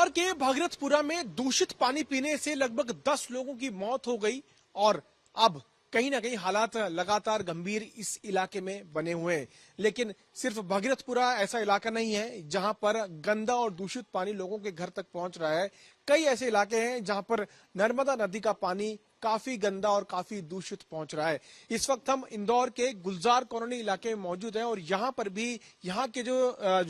इंदौर के भगीरथपुरा में दूषित पानी पीने से लगभग 10 लोगों की मौत हो गई और अब कहीं ना कहीं हालात लगातार गंभीर इस इलाके में बने हुए हैं। लेकिन सिर्फ भगीरथपुरा ऐसा इलाका नहीं है जहां पर गंदा और दूषित पानी लोगों के घर तक पहुंच रहा है। कई ऐसे इलाके हैं जहां पर नर्मदा नदी का पानी काफी गंदा और काफी दूषित पहुंच रहा है। इस वक्त हम इंदौर के गुलजार कॉलोनी इलाके में मौजूद हैं और यहाँ पर भी यहाँ के जो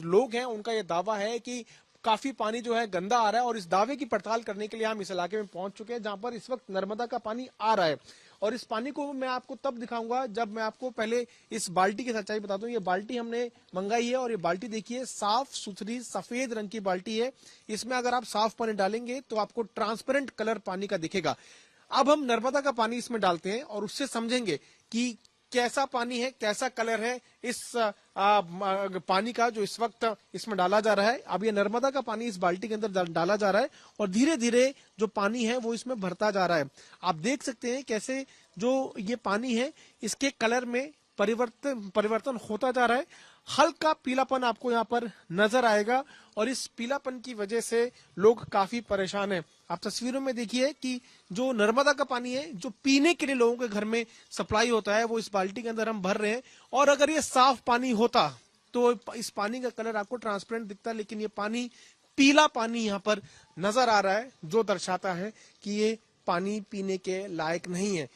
लोग हैं उनका ये दावा है कि काफी पानी जो है गंदा आ रहा है और इस दावे की पड़ताल करने के लिए हम इस इलाके में पहुंच चुके हैं जहां पर इस वक्त नर्मदा का पानी आ रहा है। और इस पानी को मैं आपको तब दिखाऊंगा जब मैं आपको पहले इस बाल्टी की सच्चाई बता दूं। ये बाल्टी हमने मंगाई है और ये बाल्टी देखिए साफ सुथरी सफेद रंग की बाल्टी है। इसमें अगर आप साफ पानी डालेंगे तो आपको ट्रांसपेरेंट कलर पानी का दिखेगा। अब हम नर्मदा का पानी इसमें डालते हैं और उससे समझेंगे कि कैसा पानी है, कैसा कलर है इस पानी का जो इस वक्त इसमें डाला जा रहा है। अब ये नर्मदा का पानी इस बाल्टी के अंदर डाला जा रहा है और धीरे धीरे जो पानी है वो इसमें भरता जा रहा है। आप देख सकते हैं कैसे जो ये पानी है इसके कलर में परिवर्तन होता जा रहा है। हल्का पीलापन आपको यहाँ पर नजर आएगा और इस पीलापन की वजह से लोग काफी परेशान हैं। आप तस्वीरों में देखिए कि जो नर्मदा का पानी है जो पीने के लिए लोगों के घर में सप्लाई होता है वो इस बाल्टी के अंदर हम भर रहे हैं। और अगर ये साफ पानी होता तो इस पानी का कलर आपको ट्रांसपेरेंट दिखता, लेकिन ये पानी पीला पानी यहाँ पर नजर आ रहा है जो दर्शाता है कि ये पानी पीने के लायक नहीं है।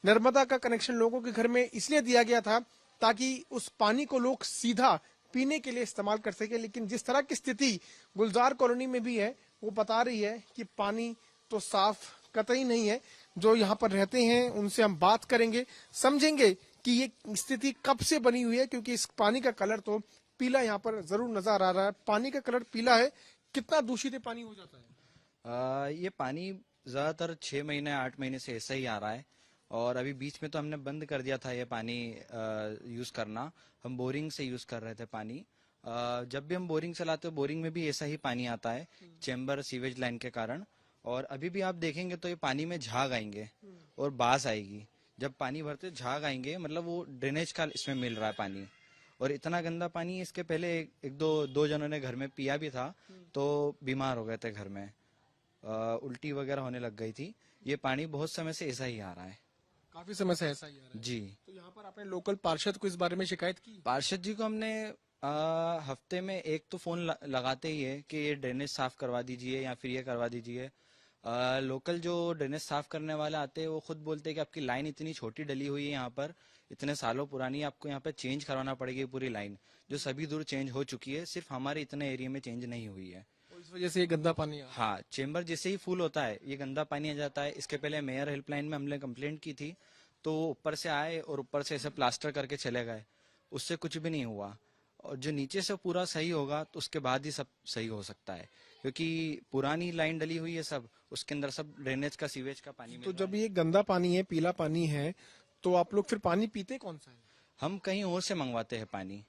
नर्मदा का कनेक्शन लोगों के घर में इसलिए दिया गया था ताकि उस पानी को लोग सीधा पीने के लिए इस्तेमाल कर सके, लेकिन जिस तरह की स्थिति गुलजार कॉलोनी में भी है वो बता रही है कि पानी तो साफ कतई नहीं है। जो यहाँ पर रहते हैं उनसे हम बात करेंगे, समझेंगे कि ये स्थिति कब से बनी हुई है, क्योंकि इस पानी का कलर तो पीला यहाँ पर जरूर नजर आ रहा है। पानी का कलर पीला है। कितना दूषित पानी हो जाता है? ये पानी ज्यादातर 6 महीने 8 महीने से ऐसा ही आ रहा है और अभी बीच में तो हमने बंद कर दिया था ये पानी यूज करना। हम बोरिंग से यूज कर रहे थे पानी। जब भी हम बोरिंग चलाते हो बोरिंग में भी ऐसा ही पानी आता है चेंबर सीवेज लाइन के कारण। और अभी भी आप देखेंगे तो ये पानी में झाग आएंगे और बास आएगी। जब पानी भरते झाग आएंगे मतलब वो ड्रेनेज का इसमें मिल रहा है पानी। और इतना गंदा पानी इसके पहले एक दो जनों ने घर में पिया भी था तो बीमार हो गए थे घर में। उल्टी वगैरह होने लग गई थी। ये पानी बहुत समय से ऐसा ही आ रहा है। काफी समय से ऐसा ही आ रहा है जी। तो यहाँ पर आपने लोकल पार्षद को इस बारे में शिकायत की? पार्षद जी को हमने हफ्ते में एक तो फोन लगाते ही है कि ये ड्रेनेज साफ करवा दीजिए या फिर ये करवा दीजिए। लोकल जो ड्रेनेज साफ करने वाले आते हैं वो खुद बोलते हैं कि आपकी लाइन इतनी छोटी डली हुई है यहाँ पर, इतने सालों पुरानी, आपको यहाँ पे चेंज करवाना पड़ेगी पूरी लाइन, जो सभी दूर चेंज हो चुकी है, सिर्फ हमारे इतने एरिया में चेंज नहीं हुई है। इस वजह से ये गंदा पानी आ हाँ, चेंबर जैसे ही फुल होता है ये गंदा पानी आ जाता है। इसके पहले मेयर हेल्पलाइन में हमने कंप्लेंट की थी तो ऊपर से आए और ऊपर से ऐसे प्लास्टर करके चले गए, उससे कुछ भी नहीं हुआ। और जो नीचे से पूरा सही होगा तो उसके बाद ही सब सही हो सकता है, क्योंकि पुरानी लाइन डली हुई है सब, उसके अंदर सब ड्रेनेज का सीवेज का पानी। तो जब ये गंदा पानी है, पीला पानी है, तो आप लोग फिर पानी पीते कौन सा है? हम कहीं और से मंगवाते हैं पानी।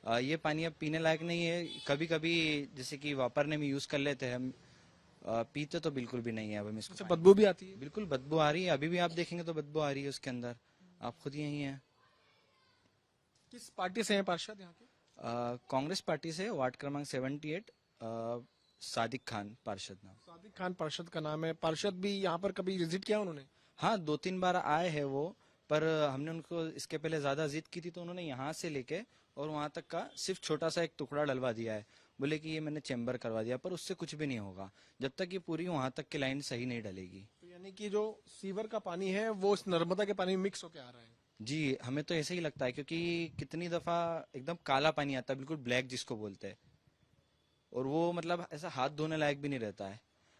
ये पानी अब पीने लायक नहीं है। कभी कभी जैसे कि वापरने में यूज कर लेते हैं हम, पीते तो बिल्कुल भी नहीं है। अब हम इसको बदबू भी आती है? बिल्कुल बदबू आ रही है। अभी भी आप देखेंगे तो बदबू आ रही है उसके अंदर। आप खुद यही हैं। किस पार्टी से हैं पार्षद यहाँ के? कांग्रेस पार्टी से, वार्ड क्रमांक 78, सादिक खान पार्षद नाम। सादिक खान पार्षद का नाम है। पार्षद भी यहाँ पर कभी विजिट किया उन्होंने? हाँ, 2-3 बार आए हैं वो, पर हमने उनको इसके पहले ज्यादा जिद की थी तो उन्होंने यहाँ से लेके और वहां तक का सिर्फ छोटा सा एक टुकड़ा डलवा दिया है। बोले कि ये मैंने चेंबर करवा दिया, पर उससे कुछ भी नहीं होगा जब तक ये पूरी वहां तक की लाइन सही नहीं डलेगी। तो यानी कि जो सीवर का पानी है वो इस नर्मदा के पानी में मिक्स होके आ रहा है? जी, हमें तो ऐसे ही लगता है, क्योंकि कितनी दफा एकदम काला पानी आता है, बिल्कुल ब्लैक जिसको बोलते हैं, और वो मतलब ऐसा हाथ धोने लायक भी नहीं रहता है।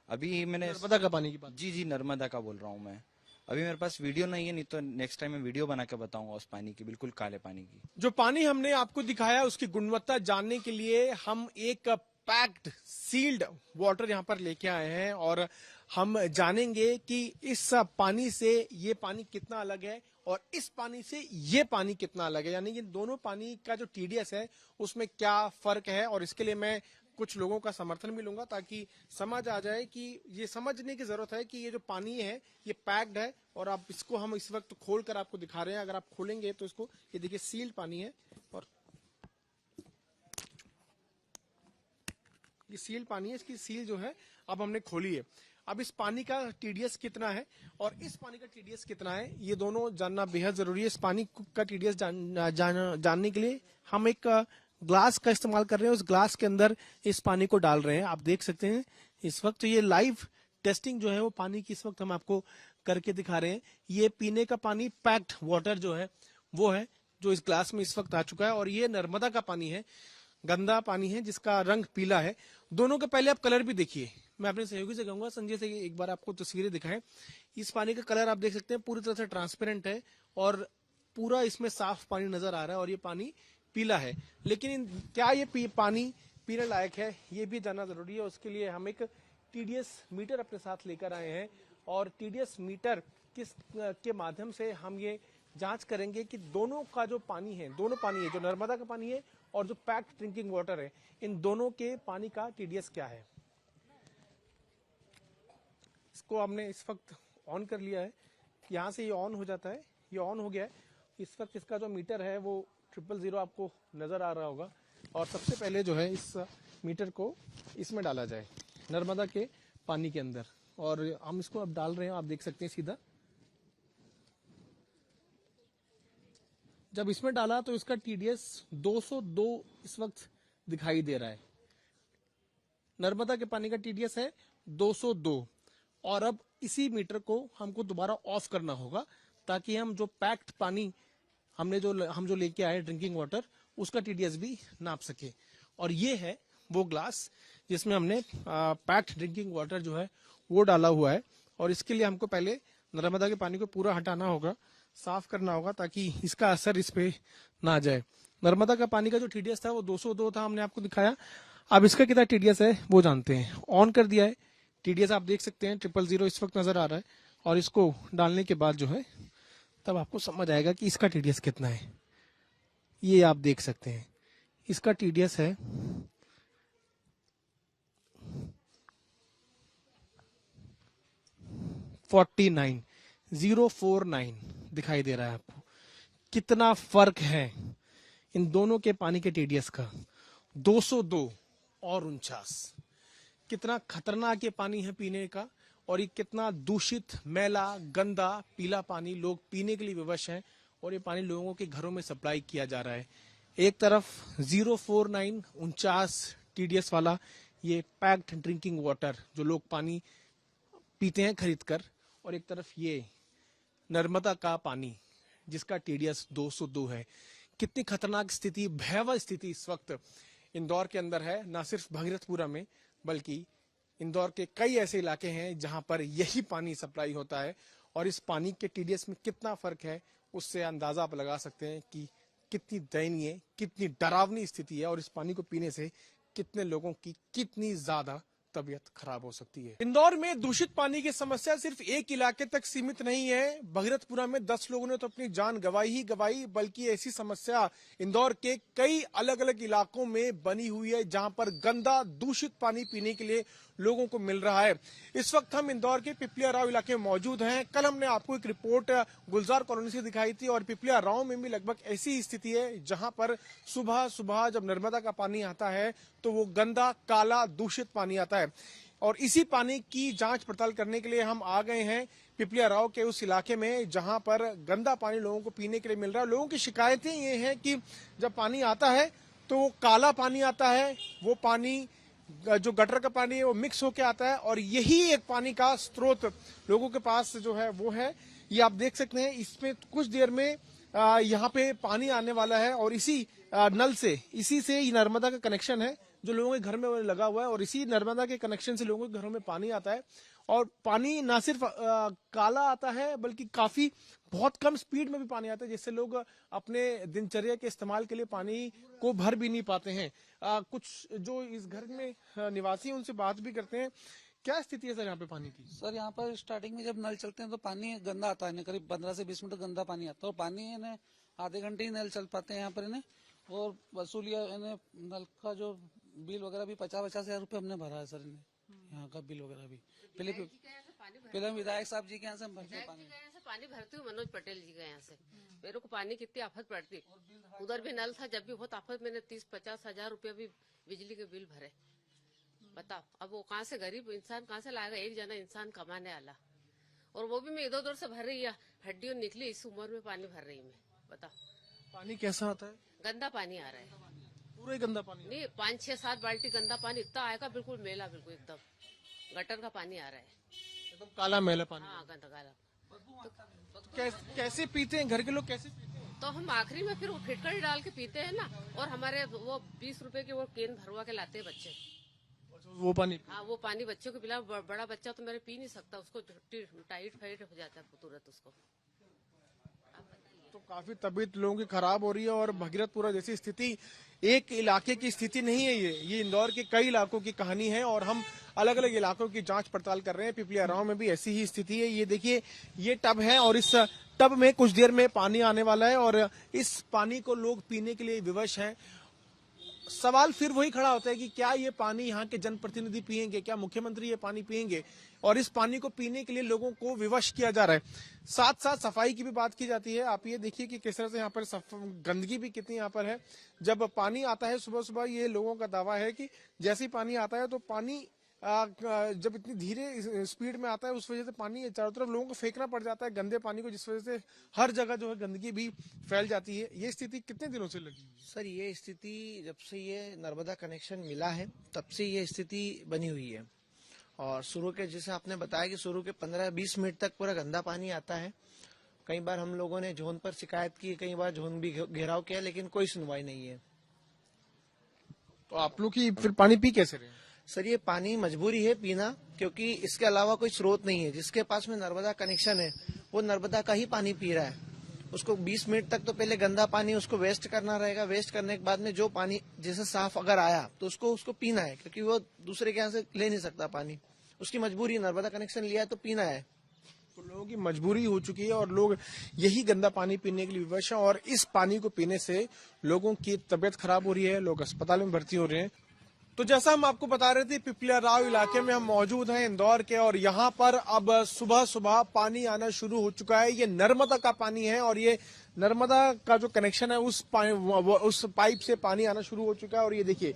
अभी मैंने नर्मदा का पानी की बात? जी नर्मदा का बोल रहा हूँ मैं। अभी मेरे पास वीडियो नहीं है, नहीं तो नेक्स्ट टाइम मैं वीडियो बना के बताऊंगा उस पानी की, बिल्कुल काले पानी की। जो पानी हमने आपको दिखाया उसकी गुणवत्ता जानने के लिए हम एक पैक्ड सील्ड वाटर यहाँ पर लेके आए हैं और हम जानेंगे कि इस पानी से ये पानी कितना अलग है और इस पानी से ये पानी कितना अलग है, यानी कि दोनों पानी का जो टीडीएस है उसमें क्या फर्क है। और इसके लिए मैं कुछ लोगों का समर्थन भी लूंगा ताकि समझ आ जाए कि ये समझने की जरूरत है कि ये जो पानी है ये पैक्ड है। और आप इसको हम इस वक्त खोल कर आपको दिखा रहे हैं। अगर आप खोलेंगे तो इसको, ये देखिए सील्ड पानी है और ये सील पानी है, इसकी सील जो है अब हमने खोली है। अब इस पानी का टीडीएस कितना है और इस पानी का टीडीएस कितना है, ये दोनों जानना बेहद जरूरी है। इस पानी का टीडीएस जानने के लिए हम एक ग्लास का इस्तेमाल कर रहे हैं। उस ग्लास के अंदर इस पानी को डाल रहे हैं। आप देख सकते हैं इस वक्त ये लाइव टेस्टिंग जो है वो पानी की इस वक्त हम आपको करके दिखा रहे हैं। ये पीने का पानी पैक्ड वाटर जो है वो है जो इस ग्लास में इस वक्त आ चुका है, और ये नर्मदा का पानी है, गंदा पानी है जिसका रंग पीला है। दोनों के पहले आप कलर भी देखिए। मैं अपने सहयोगी से कहूंगा संजय से एक बार आपको तस्वीरें दिखाएं। इस पानी का कलर आप देख सकते हैं पूरी तरह से ट्रांसपेरेंट है और पूरा इसमें साफ पानी नजर आ रहा है और ये पानी पीला है। लेकिन क्या ये पानी पीने लायक है, ये भी जानना जरूरी है। उसके लिए हम एक टीडीएस मीटर अपने साथ लेकर आए हैं और टीडीएस मीटर के माध्यम से हम ये जांच करेंगे कि दोनों का जो पानी है, दोनों पानी है, जो नर्मदा का पानी है और जो पैक्ड ड्रिंकिंग वाटर है, इन दोनों के पानी का टीडीएस क्या है। इसको हमने इस वक्त ऑन कर लिया है। यहाँ से ये ऑन हो जाता है, ये ऑन हो गया है। इस वक्त इसका जो मीटर है वो 000 आपको नजर आ रहा होगा। और सबसे पहले जो है इस मीटर को इसमें डाला जाए, नर्मदा के पानी के अंदर, और हम इसको अब डाल रहे हैं। आप देख सकते हैं सीधा जब इसमें डाला तो इसका टीडीएस 202 इस वक्त दिखाई दे रहा है। नर्मदा के पानी का टीडीएस है 202। और अब इसी मीटर को हमको दोबारा ऑफ करना होगा ताकि हम जो पैक्ड पानी हम जो लेके आए ड्रिंकिंग वाटर, उसका टीडीएस भी नाप सके। और ये है वो ग्लास जिसमें हमने पैक्ड ड्रिंकिंग वाटर जो है वो डाला हुआ है। और इसके लिए हमको पहले नर्मदा के पानी को पूरा हटाना होगा, साफ करना होगा ताकि इसका असर इस पे ना जाए। नर्मदा का पानी का जो टीडीएस था वो 202 था, हमने आपको दिखाया। अब इसका कितना टीडीएस है वो जानते हैं। ऑन कर दिया है, टीडीएस आप देख सकते हैं 000 इस वक्त नजर आ रहा है। और इसको डालने के बाद जो है तब आपको समझ आएगा कि इसका टीडीएस कितना है। ये आप देख सकते हैं इसका टीडीएस है 049 दिखाई दे रहा है आपको। कितना फर्क है इन दोनों के पानी के टीडीएस का, 202 और 49। कितना खतरनाक ये पानी है पीने का, और ये कितना दूषित, मैला, गंदा, पीला पानी लोग पीने के लिए विवश हैं। और ये पानी लोगों के घरों में सप्लाई किया जा रहा है। एक तरफ 049 टीडीएस वाला ये पैक्ड ड्रिंकिंग वाटर जो लोग पानी पीते हैं खरीद कर, और एक तरफ ये नर्मदा का पानी जिसका टीडीएस 202 है। कितनी खतरनाक स्थिति, भयावह स्थिति इस वक्त इंदौर के अंदर है। ना सिर्फ भगीरथपुरा में बल्कि इंदौर के कई ऐसे इलाके हैं जहां पर यही पानी सप्लाई होता है। और इस पानी के टीडीएस में कितना फर्क है उससे अंदाजा आप लगा सकते हैं कि कितनी दयनीय, कितनी डरावनी स्थिति है, और इस पानी को पीने से कितने लोगों की कितनी ज्यादा तबीयत खराब हो सकती है। इंदौर में दूषित पानी की समस्या सिर्फ एक इलाके तक सीमित नहीं है। भगीरथपुरा में 10 लोगों ने तो अपनी जान गंवाई ही गंवाई, बल्कि ऐसी समस्या इंदौर के कई अलग अलग इलाकों में बनी हुई है जहां पर गंदा दूषित पानी पीने के लिए लोगों को मिल रहा है। इस वक्त हम इंदौर के पिपलिया राव इलाके में मौजूद हैं। कल हमने आपको एक रिपोर्ट गुलजार कॉलोनी से दिखाई थी, और पिपलिया राव में भी लगभग ऐसी स्थिति है जहां पर सुबह सुबह जब नर्मदा का पानी आता है तो वो गंदा, काला, दूषित पानी आता है। और इसी पानी की जांच पड़ताल करने के लिए हम आ गए हैं पिपलिया राव के उस इलाके में जहां पर गंदा पानी लोगों को पीने के लिए मिल रहा है। लोगों की शिकायतें ये हैं कि जब पानी आता है तो वो काला पानी आता है, वो पानी जो गटर का पानी है वो मिक्स होके आता है, और यही एक पानी का स्रोत लोगों के पास जो है वो है। ये आप देख सकते हैं, इसमें कुछ देर में यहाँ पे पानी आने वाला है, और इसी नल से, इसी से ये नर्मदा का कनेक्शन है जो लोगों के घर में लगा हुआ है, और इसी नर्मदा के कनेक्शन से लोगों के घरों में पानी आता है। और पानी ना सिर्फ काला आता है बल्कि काफी बहुत कम स्पीड में भी पानी आता है, जिससे लोग अपने दिनचर्या के इस्तेमाल के लिए पानी को भर भी नहीं पाते हैं। कुछ जो इस घर में निवासी हैं उनसे बात भी करते हैं। क्या स्थिति है सर यहाँ पे पानी की? सर यहाँ पर स्टार्टिंग में जब नल चलते हैं तो पानी गंदा आता है, करीब 15 से 20 मिनट गंदा पानी आता है, और पानी इन्हें आधे घंटे ही नल चल पाते हैं यहाँ पर इन्हें। और वसूलिया इन्हें नल का जो बिल वगैरह भी 50-50 हजार रुपये हमने भरा है सर इन्हें, यहाँ का बिल वगैरह भी। पहले विधायक साहब जी के यहाँ से हम भरते पानी भरती हूँ, मनोज पटेल जी के यहाँ से। मेरे को पानी कितनी आफत पड़ती, उधर भी नल था जब भी बहुत आफत, मैंने 30-50 हजार रुपया भी बिजली के बिल भरे। बताओ, अब वो कहाँ से, गरीब इंसान कहाँ से लाएगा, एक जना इंसान कमाने वाला, और वो भी मैं इधर उधर से भर रही है, हड्डियों निकली, इस उम्र में पानी भर रही मैं, बताओ। पानी कैसा आता है? गंदा पानी आ रहा है, पूरा ही गंदा पानी? नहीं 5-6-7 बाल्टी गंदा पानी इतना आएगा, बिल्कुल मेला, बिल्कुल एकदम गटर का पानी आ रहा है। एकदम काला मैला पानी। हाँ, गंदा काला। कैसे पीते हैं घर के लोग, कैसे पीते हैं? तो हम आखिरी में फिर वो फिटकरी डाल के पीते हैं ना, और हमारे वो 20 रुपए के वो केन भरवा के लाते हैं बच्चे। वो पानी? हाँ, वो पानी बच्चों को पिला, बड़ा बच्चा तो मेरे पी नहीं सकता, उसको टाइट फाइट हो जाता है तुरंत उसको। तो काफी तबीयत लोगों की खराब हो रही है, और भगीरथपुरा जैसी स्थिति एक इलाके की स्थिति नहीं है, ये इंदौर के कई इलाकों की कहानी है, और हम अलग अलग इलाकों की जांच पड़ताल कर रहे हैं। पिपलिया राव में भी ऐसी ही स्थिति है। ये देखिए, ये टब है, और इस टब में कुछ देर में पानी आने वाला है, और इस पानी को लोग पीने के लिए विवश हैं। सवाल फिर वही खड़ा होता है कि क्या ये पानी यहाँ के जनप्रतिनिधि पिएंगे, क्या मुख्यमंत्री ये पानी पिएंगे, और इस पानी को पीने के लिए लोगों को विवश किया जा रहा है। साथ साथ सफाई की भी बात की जाती है। आप ये देखिए कि किस तरह से यहाँ पर गंदगी भी कितनी यहाँ पर है। जब पानी आता है सुबह सुबह, ये लोगों का दावा है कि जैसे ही पानी आता है तो पानी जब इतनी धीरे स्पीड में आता है, उस वजह से पानी चारों तरफ लोगों को फेंकना पड़ जाता है गंदे पानी को, जिस वजह से हर जगह जो है गंदगी भी फैल जाती है। ये स्थिति कितने दिनों से लगी? सर, ये स्थिति जब से ये नर्मदा कनेक्शन मिला है तब से ये स्थिति बनी हुई है। और शुरू के, जैसे आपने बताया कि शुरू के 15-20 मिनट तक पूरा गंदा पानी आता है। कई बार हम लोगों ने जोन पर शिकायत की, कई बार जोन भी घेराव किया, लेकिन कोई सुनवाई नहीं है। तो आप लोग की फिर पानी पी कैसे रहे? सर, ये पानी मजबूरी है पीना, क्योंकि इसके अलावा कोई स्रोत नहीं है। जिसके पास में नर्मदा कनेक्शन है वो नर्मदा का ही पानी पी रहा है। उसको 20 मिनट तक तो पहले गंदा पानी उसको वेस्ट करना रहेगा। वेस्ट करने के बाद में जो पानी जैसे साफ अगर आया तो उसको पीना है, क्योंकि वो दूसरे के यहाँ से ले नहीं सकता पानी। उसकी मजबूरी, नर्मदा कनेक्शन लिया है तो पीना है। तो लोगों की मजबूरी हो चुकी है, और लोग यही गंदा पानी पीने के लिए विवश हैं, और इस पानी को पीने से लोगों की तबीयत खराब हो रही है, लोग अस्पताल में भर्ती हो रहे हैं। तो जैसा हम आपको बता रहे थे, पिपलिया राव इलाके में हम मौजूद हैं इंदौर के, और यहाँ पर अब सुबह सुबह पानी आना शुरू हो चुका है। ये नर्मदा का पानी है, और ये नर्मदा का जो कनेक्शन है उस पाइप से पानी आना शुरू हो चुका है। और ये देखिए,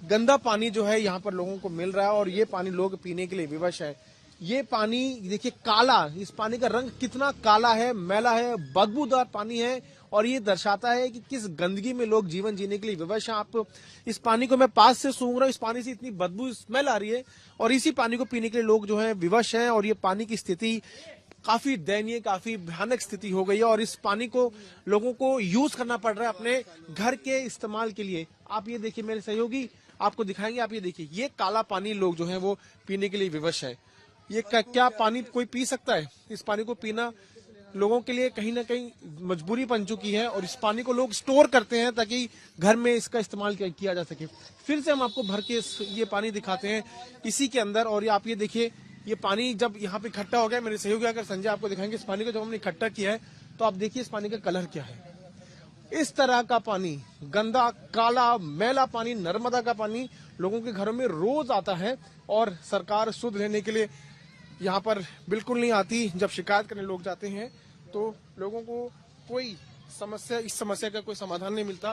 गंदा पानी जो है यहाँ पर लोगों को मिल रहा है, और ये पानी लोग पीने के लिए विवश है। ये पानी देखिए काला, इस पानी का रंग कितना काला है, मैला है, बदबूदार पानी है, और ये दर्शाता है कि किस गंदगी में लोग जीवन जीने के लिए विवश हैं। आप इस पानी को मैं पास से सूंघ रहा हूँ, इस पानी से इतनी बदबू स्मेल आ रही है, और इसी पानी को पीने के लिए लोग जो है विवश हैं। और ये पानी की स्थिति काफी दयनीय, काफी भयानक स्थिति हो गई है, और इस पानी को लोगों को यूज करना पड़ रहा है अपने घर के इस्तेमाल के लिए। आप ये देखिए, मेरे सहयोगी आपको दिखाएंगे, आप ये देखिए, ये काला पानी लोग जो है वो पीने के लिए विवश है। ये क्या पानी कोई पी सकता है? इस पानी को पीना लोगों के लिए कहीं ना कहीं मजबूरी बन चुकी है, और इस पानी को लोग स्टोर करते हैं ताकि घर में इसका इस्तेमाल किया जा सके। फिर से हम आपको भर के ये पानी दिखाते हैं इसी के अंदर, और ये आप ये देखिए, ये पानी जब यहाँ पे इकट्ठा हो गया, मेरे सहयोगी आकर संजय आपको दिखाएंगे इस पानी को जब हमने इकट्ठा किया है, तो आप देखिए इस पानी का कलर क्या है। इस तरह का पानी, गंदा काला मैला पानी, नर्मदा का पानी लोगों के घरों में रोज आता है, और सरकार शुद्ध रहने के लिए यहाँ पर बिल्कुल नहीं आती। जब शिकायत करने लोग जाते हैं तो लोगों को कोई इस समस्या का कोई समाधान नहीं मिलता।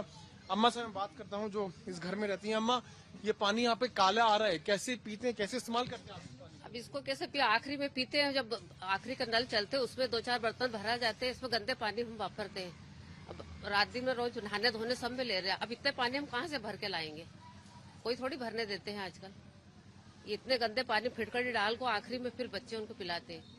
अम्मा से मैं बात करता हूँ जो इस घर में रहती हैं। अम्मा, ये पानी यहाँ पे काला आ रहा है, कैसे पीते हैं, कैसे इस्तेमाल करते हैं? अब इसको कैसे पिया, आखिरी में पीते हैं, जब आखिरी का नल चलते हैं उसमें 2-4 बर्तन भरा जाते हैं, इसमें गंदे पानी हम वापरते हैं। अब रात दिन में रोज नहाने धोने सब में ले रहे हैं, अब इतने पानी हम कहाँ से भर के लाएंगे? कोई थोड़ी भरने देते हैं आजकल। ये इतने गंदे पानी फिटकरी डाल को आखिरी में फिर बच्चे उनको पिलाते हैं।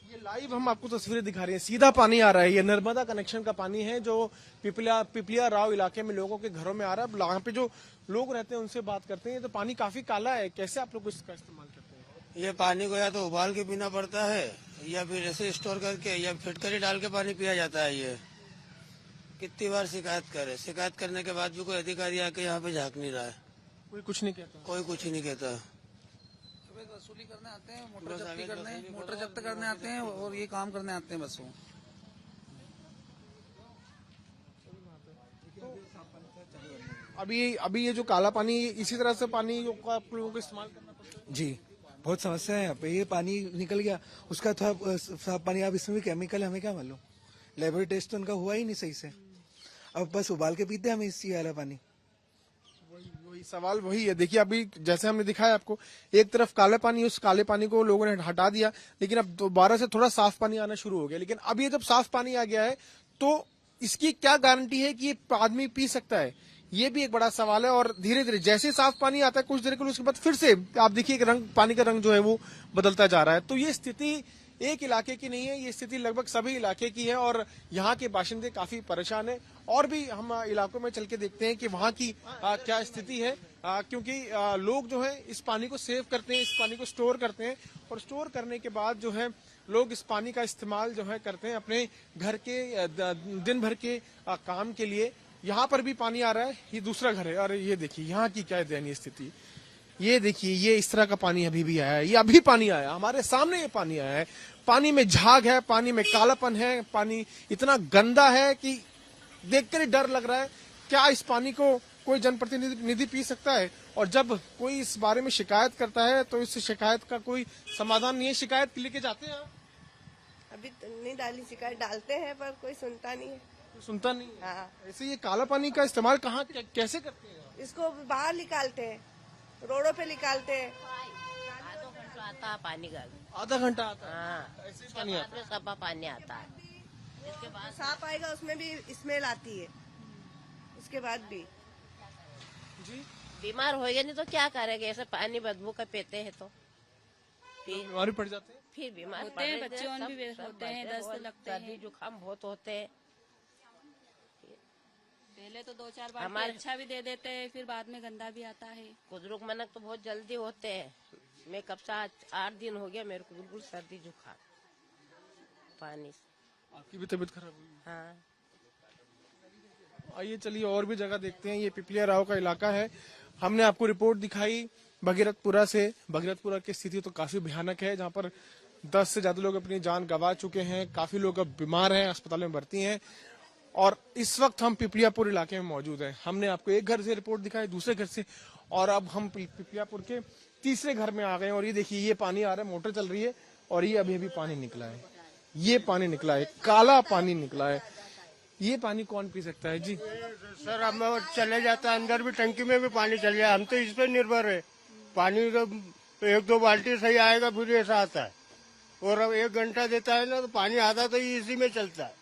ये लाइव हम आपको तस्वीरें दिखा रहे हैं, सीधा पानी आ रहा है। ये नर्मदा कनेक्शन का पानी है जो पिपलिया राव इलाके में लोगों के घरों में आ रहा है। यहाँ पे जो लोग रहते हैं उनसे बात करते हैं। तो पानी काफी काला है, कैसे आप लोग इसका इस्तेमाल करते हैं? ये पानी को या तो उबाल के पीना पड़ता है, या फिर ऐसे स्टोर करके, या फिटकरी डाल के पानी पिया जाता है। ये कितनी बार शिकायत करे, शिकायत करने के बाद भी कोई अधिकारी आके यहाँ पे झाँक नहीं रहा है। कोई कुछ नहीं कहता? कोई कुछ ही नहीं कहता। वसूली करने आते हैं, मोटर जब्त करने आते हैं, और ये काम करने आते हैं बस वो। अभी ये जो काला पानी, इसी तरह से पानी आप लोगों को इस्तेमाल करना पड़ता है? जी, बहुत समस्या है यहाँ पे। ये पानी निकल गया, उसका थोड़ा साफ पानी, अब इसमें भी केमिकल है, हमें क्या मालूम। लेबोरेटरी टेस्ट तो उनका हुआ ही नहीं सही से। अब बस उबाल के पीते हैं हम इसी वाला पानी। वही सवाल वही है। देखिए अभी जैसे हमने दिखाया आपको, एक तरफ काला पानी, उस काले पानी को लोगों ने हटा दिया, लेकिन अब दोबारा से थोड़ा साफ पानी आना शुरू हो गया। लेकिन अब ये जब साफ पानी आ गया है तो इसकी क्या गारंटी है कि ये आदमी पी सकता है, ये भी एक बड़ा सवाल है। और धीरे धीरे जैसे साफ पानी आता है कुछ देर के लिए, उसके बाद फिर से आप देखिए कि रंग, पानी का रंग जो है वो बदलता जा रहा है। तो ये स्थिति एक इलाके की नहीं है, ये स्थिति लगभग सभी इलाके की है और यहाँ के बाशिंदे काफी परेशान है। और भी हम इलाकों में चल के देखते हैं कि वहाँ की क्या स्थिति है, क्योंकि लोग जो है इस पानी को सेव करते हैं, इस पानी को स्टोर करते हैं और स्टोर करने के बाद जो है लोग इस पानी का इस्तेमाल जो है करते हैं अपने घर के दिन भर के काम के लिए। यहाँ पर भी पानी आ रहा है, ये दूसरा घर है और ये देखिए यहाँ की क्या दयनीय स्थिति। ये देखिए ये इस तरह का पानी अभी भी आया है, ये अभी पानी आया हमारे सामने, ये पानी आया है। पानी में झाग है, पानी में कालापन है, पानी इतना गंदा है कि देखकर ही डर लग रहा है। क्या इस पानी को कोई जनप्रतिनिधि पी सकता है? और जब कोई इस बारे में शिकायत करता है तो इस शिकायत का कोई समाधान नहीं है। शिकायत लेके जाते हैं आप? अभी तो नहीं डाली, शिकायत डालते हैं पर कोई सुनता नहीं है। सुनता नहीं है। हाँ, ऐसे ये काला पानी का इस्तेमाल कहाँ कैसे करते हैं? इसको बाहर निकालते हैं, रोडों पे निकालते हैं। आधो घंटा आता है पानी का। आधा घंटा आता है? हाँ, ऐसे उसके पानी बाद आता में सफा पानी आता है। इसके बाद साफ आएगा उसमें भी स्मेल आती है, उसके बाद भी जी बीमार होएगा नहीं तो क्या करेंगे? ऐसे पानी बदबू का पीते हैं तो बीमारी पड़ जाते हैं। फिर बीमार होते हैं, पड़ बच्चे जाते हैं, भी सब होते हैं, बढ़ते दस्त और लगते सर्दी हैं। जुकाम बहुत होते हैं। पहले तो 2-4 बार हमारे- अच्छा भी दे देते हैं, फिर बाद में गंदा भी आता है। कुदरुक मनक तो बहुत जल्दी होते हैं। मैं कब से 8 दिन हो गया मेरे को बिल्कुल सर्दी जुकाम पानी से। आपकी भी तबीयत खराब हुई? हाँ, आइए चलिए और भी जगह देखते हैं। ये पिपलिया राव का इलाका है। हमने आपको रिपोर्ट दिखाई भगीरथपुरा से। भगीरथपुरा की स्थिति तो काफी भयानक है, जहां पर 10 से ज्यादा लोग अपनी जान गंवा चुके हैं। काफी लोग अब बीमार हैं, अस्पताल में भर्ती हैं। और इस वक्त हम पिपलियापुर इलाके में मौजूद हैं। हमने आपको एक घर से रिपोर्ट दिखाई, दूसरे घर से, और अब हम पिपलियापुर के तीसरे घर में आ गए। और ये देखिए ये पानी आ रहा है, मोटर चल रही है और ये अभी अभी पानी निकला है। ये पानी निकला है, काला पानी निकला है। ये पानी कौन पी सकता है जी? सर हम चले जाता है अंदर भी, टंकी में भी पानी चल जाए, हम तो इस पे निर्भर है। पानी तो 1-2 बाल्टी सही आएगा, फिर ऐसा आता है। और अब 1 घंटा देता है ना तो पानी आधा तो इसी में चलता है।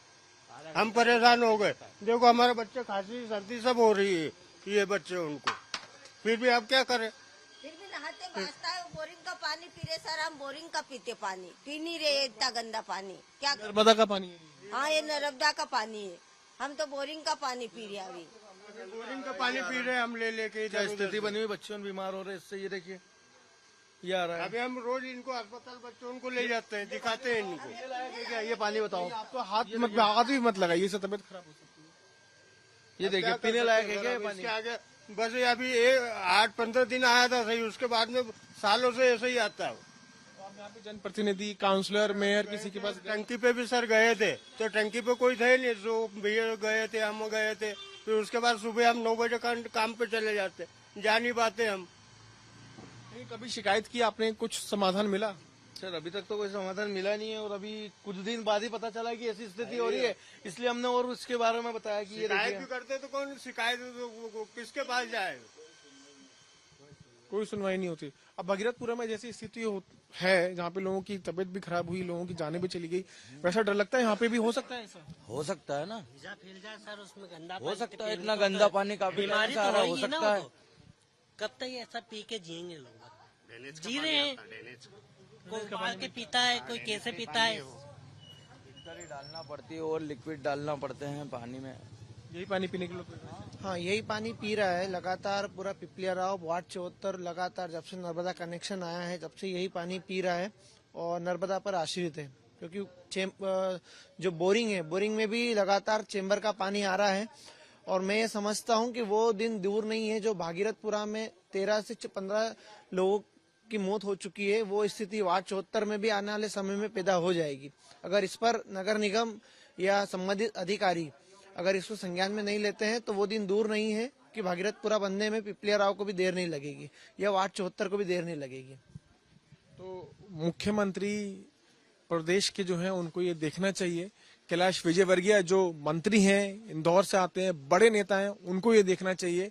हम परेशान हो गए। देखो हमारे बच्चे खांसी सर्दी सब हो रही है, ये बच्चे उनको, फिर भी आप क्या करें? फिर भी नहाते भासता है। बोरिंग का पानी पी रहे सर, हम बोरिंग का पीते पानी, पी नहीं रहे इतना गंदा पानी, क्या करें? नर्मदा का पानी है। हाँ ये नर्मदा का पानी है, हम तो बोरिंग का पानी पी रहे हैं अभी। बोरिंग का पानी पी रहे हैं हम ले लेके। क्या स्थिति बनी हुई, बच्चों बीमार हो रहे हैं इससे। ये देखिए ये आ रहा है। अभी हम रोज इनको अस्पताल बच्चों को ले जाते हैं, दिखाते हैं इनको। ये पानी बताओ, आप तो हाथ भी मत लगाइए, इससे तबीयत खराब हो सकती है। ये देखिए पीने लायक है क्या ये पानी? इसके आगे बस ये अभी 8-15 दिन आया था सही, उसके बाद में सालों से ऐसे ही आता है। आप यहाँ पे जनप्रतिनिधि, काउंसलर, मेयर किसी के पास टंकी पे भी सर गए थे तो टंकी पे कोई थे नहीं, जो भैया गए थे हम गए थे। फिर उसके बाद सुबह हम 9 बजे काम पे चले जाते, जा नहीं पाते हम। नहीं, कभी शिकायत की आपने, कुछ समाधान मिला? सर अभी तक तो कोई समाधान मिला नहीं है और अभी कुछ दिन बाद ही पता चला कि ऐसी स्थिति हो रही है, इसलिए हमने और उसके बारे में बताया कि ये शिकायत भी देखिए। करते तो कौन शिकायत किसके पास जाए? कोई सुनवाई नहीं होती। अब भगीरथपुरा में जैसी स्थिति है, जहाँ पे लोगों की तबीयत भी खराब हुई, लोगों की जानें भी चली गई, वैसा डर लगता है यहाँ पे भी हो सकता है ऐसा? हो सकता है ना, फैल जाए सर उसमें गंदा हो सकता है। इतना गंदा पानी काफी बीमारी सारा तो हो होगी ना सकता है। वो तो। कब तक ये ऐसा पी के जिएंगे लोग? जी रहे हैं, कोई उबाल के पीता है, कोई कैसे पीता है। फिल्टर डालना पड़ती है और लिक्विड डालना पड़ते हैं पानी में। यही पानी पीने के लिए हाँ यही पानी पी रहा है लगातार पूरा पिपलिया राव वार्ड 74 लगातार जब से नर्मदा कनेक्शन आया है तब से यही पानी पी रहा है और नर्मदा पर आश्रित है, क्योंकि जो बोरिंग है, बोरिंग में भी लगातार चेंबर का पानी आ रहा है। और मैं ये समझता हूँ कि वो दिन दूर नहीं है जो भागीरथपुरा में 13 से 15 लोगों की मौत हो चुकी है, वो स्थिति वार्ड 74 में भी आने वाले समय में पैदा हो जाएगी। अगर इस पर नगर निगम या संबंधित अधिकारी अगर इसको संज्ञान में नहीं लेते हैं तो वो दिन दूर नहीं है कि भागीरथपुरा बनने में पिपलिया राव को भी देर नहीं लगेगी या वार्ड 74 को भी देर नहीं लगेगी। तो मुख्यमंत्री प्रदेश के जो हैं उनको ये देखना चाहिए, कैलाश विजयवर्गीय जो मंत्री हैं, इंदौर से आते हैं, बड़े नेता हैं, उनको ये देखना चाहिए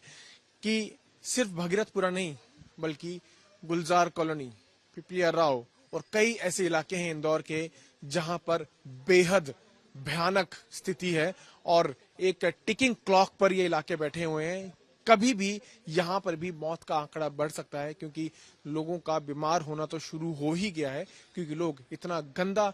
कि सिर्फ भगीरथपुरा नहीं बल्कि गुलजार कॉलोनी, पिपलिया राव और कई ऐसे इलाके हैं इंदौर के जहां पर बेहद भयानक स्थिति है और एक टिकिंग क्लॉक पर ये इलाके बैठे हुए हैं। कभी भी यहाँ पर भी मौत का आंकड़ा बढ़ सकता है क्योंकि लोगों का बीमार होना तो शुरू हो ही गया है क्योंकि लोग इतना गंदा,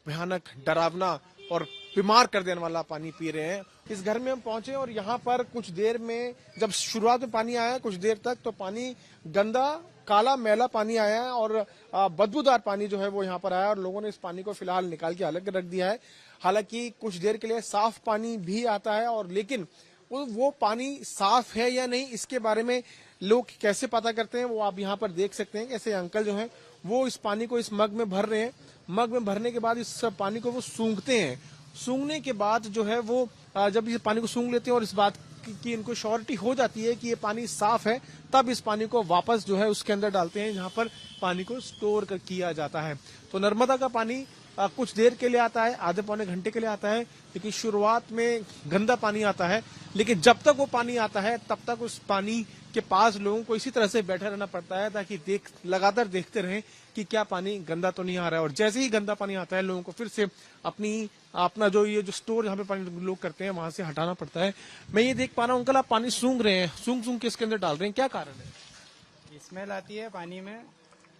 भयानक, डरावना और बीमार कर देने वाला पानी पी रहे हैं। इस घर में हम पहुंचे और यहाँ पर कुछ देर में, जब शुरुआत में पानी आया कुछ देर तक, तो पानी गंदा, काला, मैला पानी आया है और बदबूदार पानी जो है वो यहाँ पर आया और लोगों ने इस पानी को फिलहाल निकाल के अलग रख दिया है। हालांकि कुछ देर के लिए साफ पानी भी आता है और लेकिन वो पानी साफ है या नहीं इसके बारे में लोग कैसे पता करते हैं वो आप यहाँ पर देख सकते हैं। कैसे अंकल जो हैं वो इस पानी को इस मग में भर रहे हैं। मग में भरने के बाद इस पानी को वो सूंघते हैं। सूंघने के बाद जो है वो जब इस पानी को सूंघ लेते हैं और इस बात की इनको श्योरिटी हो जाती है कि ये पानी साफ है, तब इस पानी को वापस जो है उसके अंदर डालते हैं जहाँ पर पानी को स्टोर किया जाता है। तो नर्मदा का पानी कुछ देर के लिए आता है, आधे पौने घंटे के लिए आता है, लेकिन शुरुआत में गंदा पानी आता है। लेकिन जब तक वो पानी आता है तब तक उस पानी के पास लोगों को इसी तरह से बैठा रहना पड़ता है ताकि लगातार देखते रहें कि क्या पानी गंदा तो नहीं आ रहा है। और जैसे ही गंदा पानी आता है लोगों को फिर से अपना जो स्टोर जहाँ पे पानी लोग करते हैं वहां से हटाना पड़ता है। मैं ये देख पा रहा हूँ अंकल, आप पानी सूंघ रहे हैं, सूंघ के इसके अंदर डाल रहे हैं, क्या कारण है? स्मेल आती है पानी में,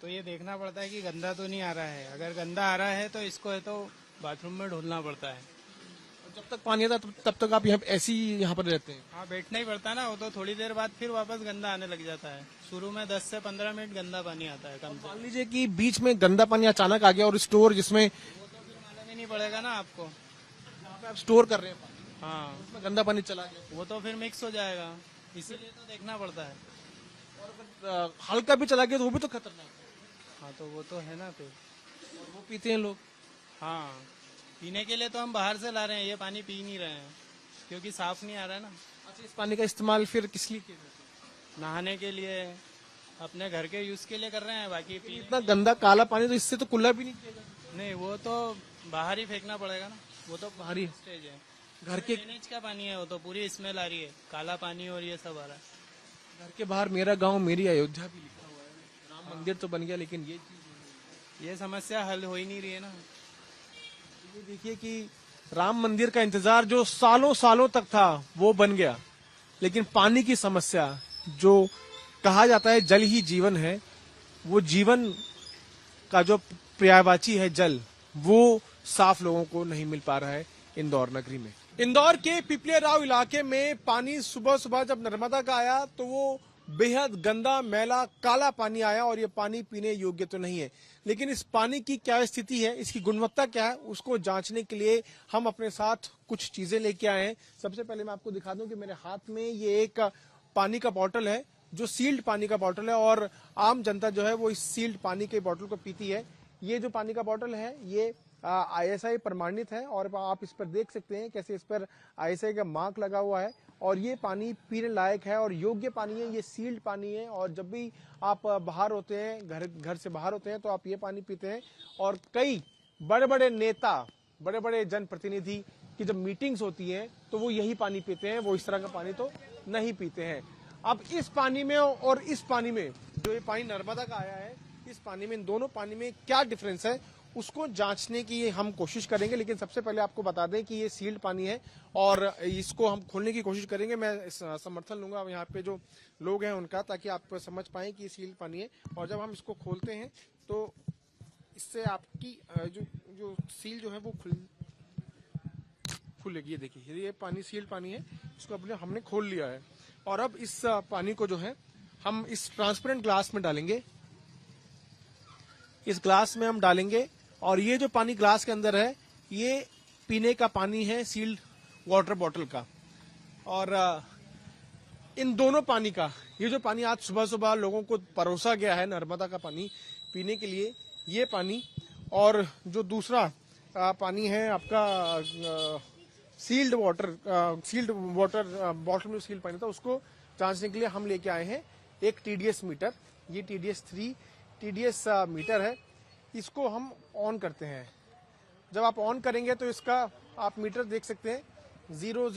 तो ये देखना पड़ता है कि गंदा तो नहीं आ रहा है। अगर गंदा आ रहा है तो इसको है तो बाथरूम में ढोलना पड़ता है। जब तक पानी आता है तब तक आप ऐसे ही यहाँ पर रहते हैं? हाँ, बैठना ही पड़ता है ना। वो तो थोड़ी देर बाद फिर वापस गंदा आने लग जाता है। शुरू में 10 से 15 मिनट गंदा पानी आता है कम से। मान लीजिए कि बीच में गंदा पानी अचानक आ गया और स्टोर जिसमें, वो तो फिर मालूम ही नहीं पड़ेगा ना आपको। आप स्टोर कर रहे हैं पानी, हाँ, उसमें गंदा पानी चला गया, वो तो फिर मिक्स हो जाएगा, इसीलिए तो देखना पड़ता है। और अगर हल्का भी चला गया तो वो भी तो खतरनाक है। हाँ, तो वो तो है ना फिर। और वो पीते हैं लोग। हाँ, पीने के लिए तो हम बाहर से ला रहे हैं, ये पानी पी नहीं रहे हैं क्योंकि साफ नहीं आ रहा है ना। अच्छा, इस पानी का इस्तेमाल फिर किस लिए किया जाता है? नहाने के लिए, अपने घर के यूज के लिए कर रहे हैं। बाकी पीने इतना गंदा काला पानी तो इससे तो कुल्ला भी नहीं किया जाता। नहीं, वो तो बाहर ही फेंकना पड़ेगा ना। वो तो बाहर ही स्टेज है, घर के ड्रेनेज का पानी है। वो तो पूरी स्मेल आ रही है, काला पानी और ये सब आ रहा है। घर के बाहर मेरा गांव मेरी अयोध्या भी लिखा हुआ है। राम मंदिर तो बन गया लेकिन ये समस्या हल हो ही नहीं रही है ना। ये देखिए कि राम मंदिर का इंतजार जो सालों सालों तक था वो बन गया, लेकिन पानी की समस्या, जो कहा जाता है जल ही जीवन है, वो जीवन का जो पर्यायवाची है जल, वो साफ लोगों को नहीं मिल पा रहा है इंदौर नगरी में। इंदौर के पिपलिया राव इलाके में पानी सुबह सुबह जब नर्मदा का आया तो वो बेहद गंदा, मैला, काला पानी आया और ये पानी पीने योग्य तो नहीं है। लेकिन इस पानी की क्या स्थिति है, इसकी गुणवत्ता क्या है, उसको जांचने के लिए हम अपने साथ कुछ चीजें लेके आए हैं। सबसे पहले मैं आपको दिखा दूं कि मेरे हाथ में ये एक पानी का बॉटल है जो सील्ड पानी का बॉटल है और आम जनता जो है वो इस सील्ड पानी के बॉटल को पीती है। ये जो पानी का बॉटल है ये ISI प्रमाणित है और आप इस पर देख सकते हैं कैसे इस पर ISI का मार्क लगा हुआ है और ये पानी पीने लायक है और योग्य पानी है। ये सील्ड पानी है और जब भी आप बाहर होते हैं, घर से बाहर होते हैं तो आप ये पानी पीते हैं। और कई बड़े बड़े नेता, बड़े बड़े जनप्रतिनिधि की जब मीटिंग्स होती हैं तो वो यही पानी पीते हैं, वो इस तरह का पानी तो नहीं पीते हैं। अब इस पानी में और इस पानी में, जो ये पानी नर्मदा का आया है, इस पानी में, इन दोनों पानी में क्या डिफरेंस है उसको जांचने की हम कोशिश करेंगे। लेकिन सबसे पहले आपको बता दें कि ये सील्ड पानी है और इसको हम खोलने की कोशिश करेंगे। मैं समर्थन लूंगा यहाँ पे जो लोग हैं उनका, ताकि आप समझ पाएं कि ये सील्ड पानी है। और जब हम इसको खोलते हैं तो इससे आपकी जो सील जो है वो खुलेगी। ये देखिए, ये पानी सील्ड पानी है, इसको हमने खोल लिया है। और अब इस पानी को जो है हम इस ट्रांसपेरेंट ग्लास में डालेंगे। इस ग्लास में हम डालेंगे और ये जो पानी ग्लास के अंदर है ये पीने का पानी है, सील्ड वाटर बॉटल का। और इन दोनों पानी का, ये जो पानी आज सुबह सुबह लोगों को परोसा गया है नर्मदा का पानी पीने के लिए, ये पानी, और जो दूसरा पानी है आपका सील्ड वाटर बॉटल में सील्ड पानी था, उसको जांचने के लिए हम लेके आए हैं एक TDS मीटर। ये TDS मीटर है। इसको हम ऑन करते हैं। जब आप ऑन करेंगे तो इसका आप मीटर देख सकते हैं 000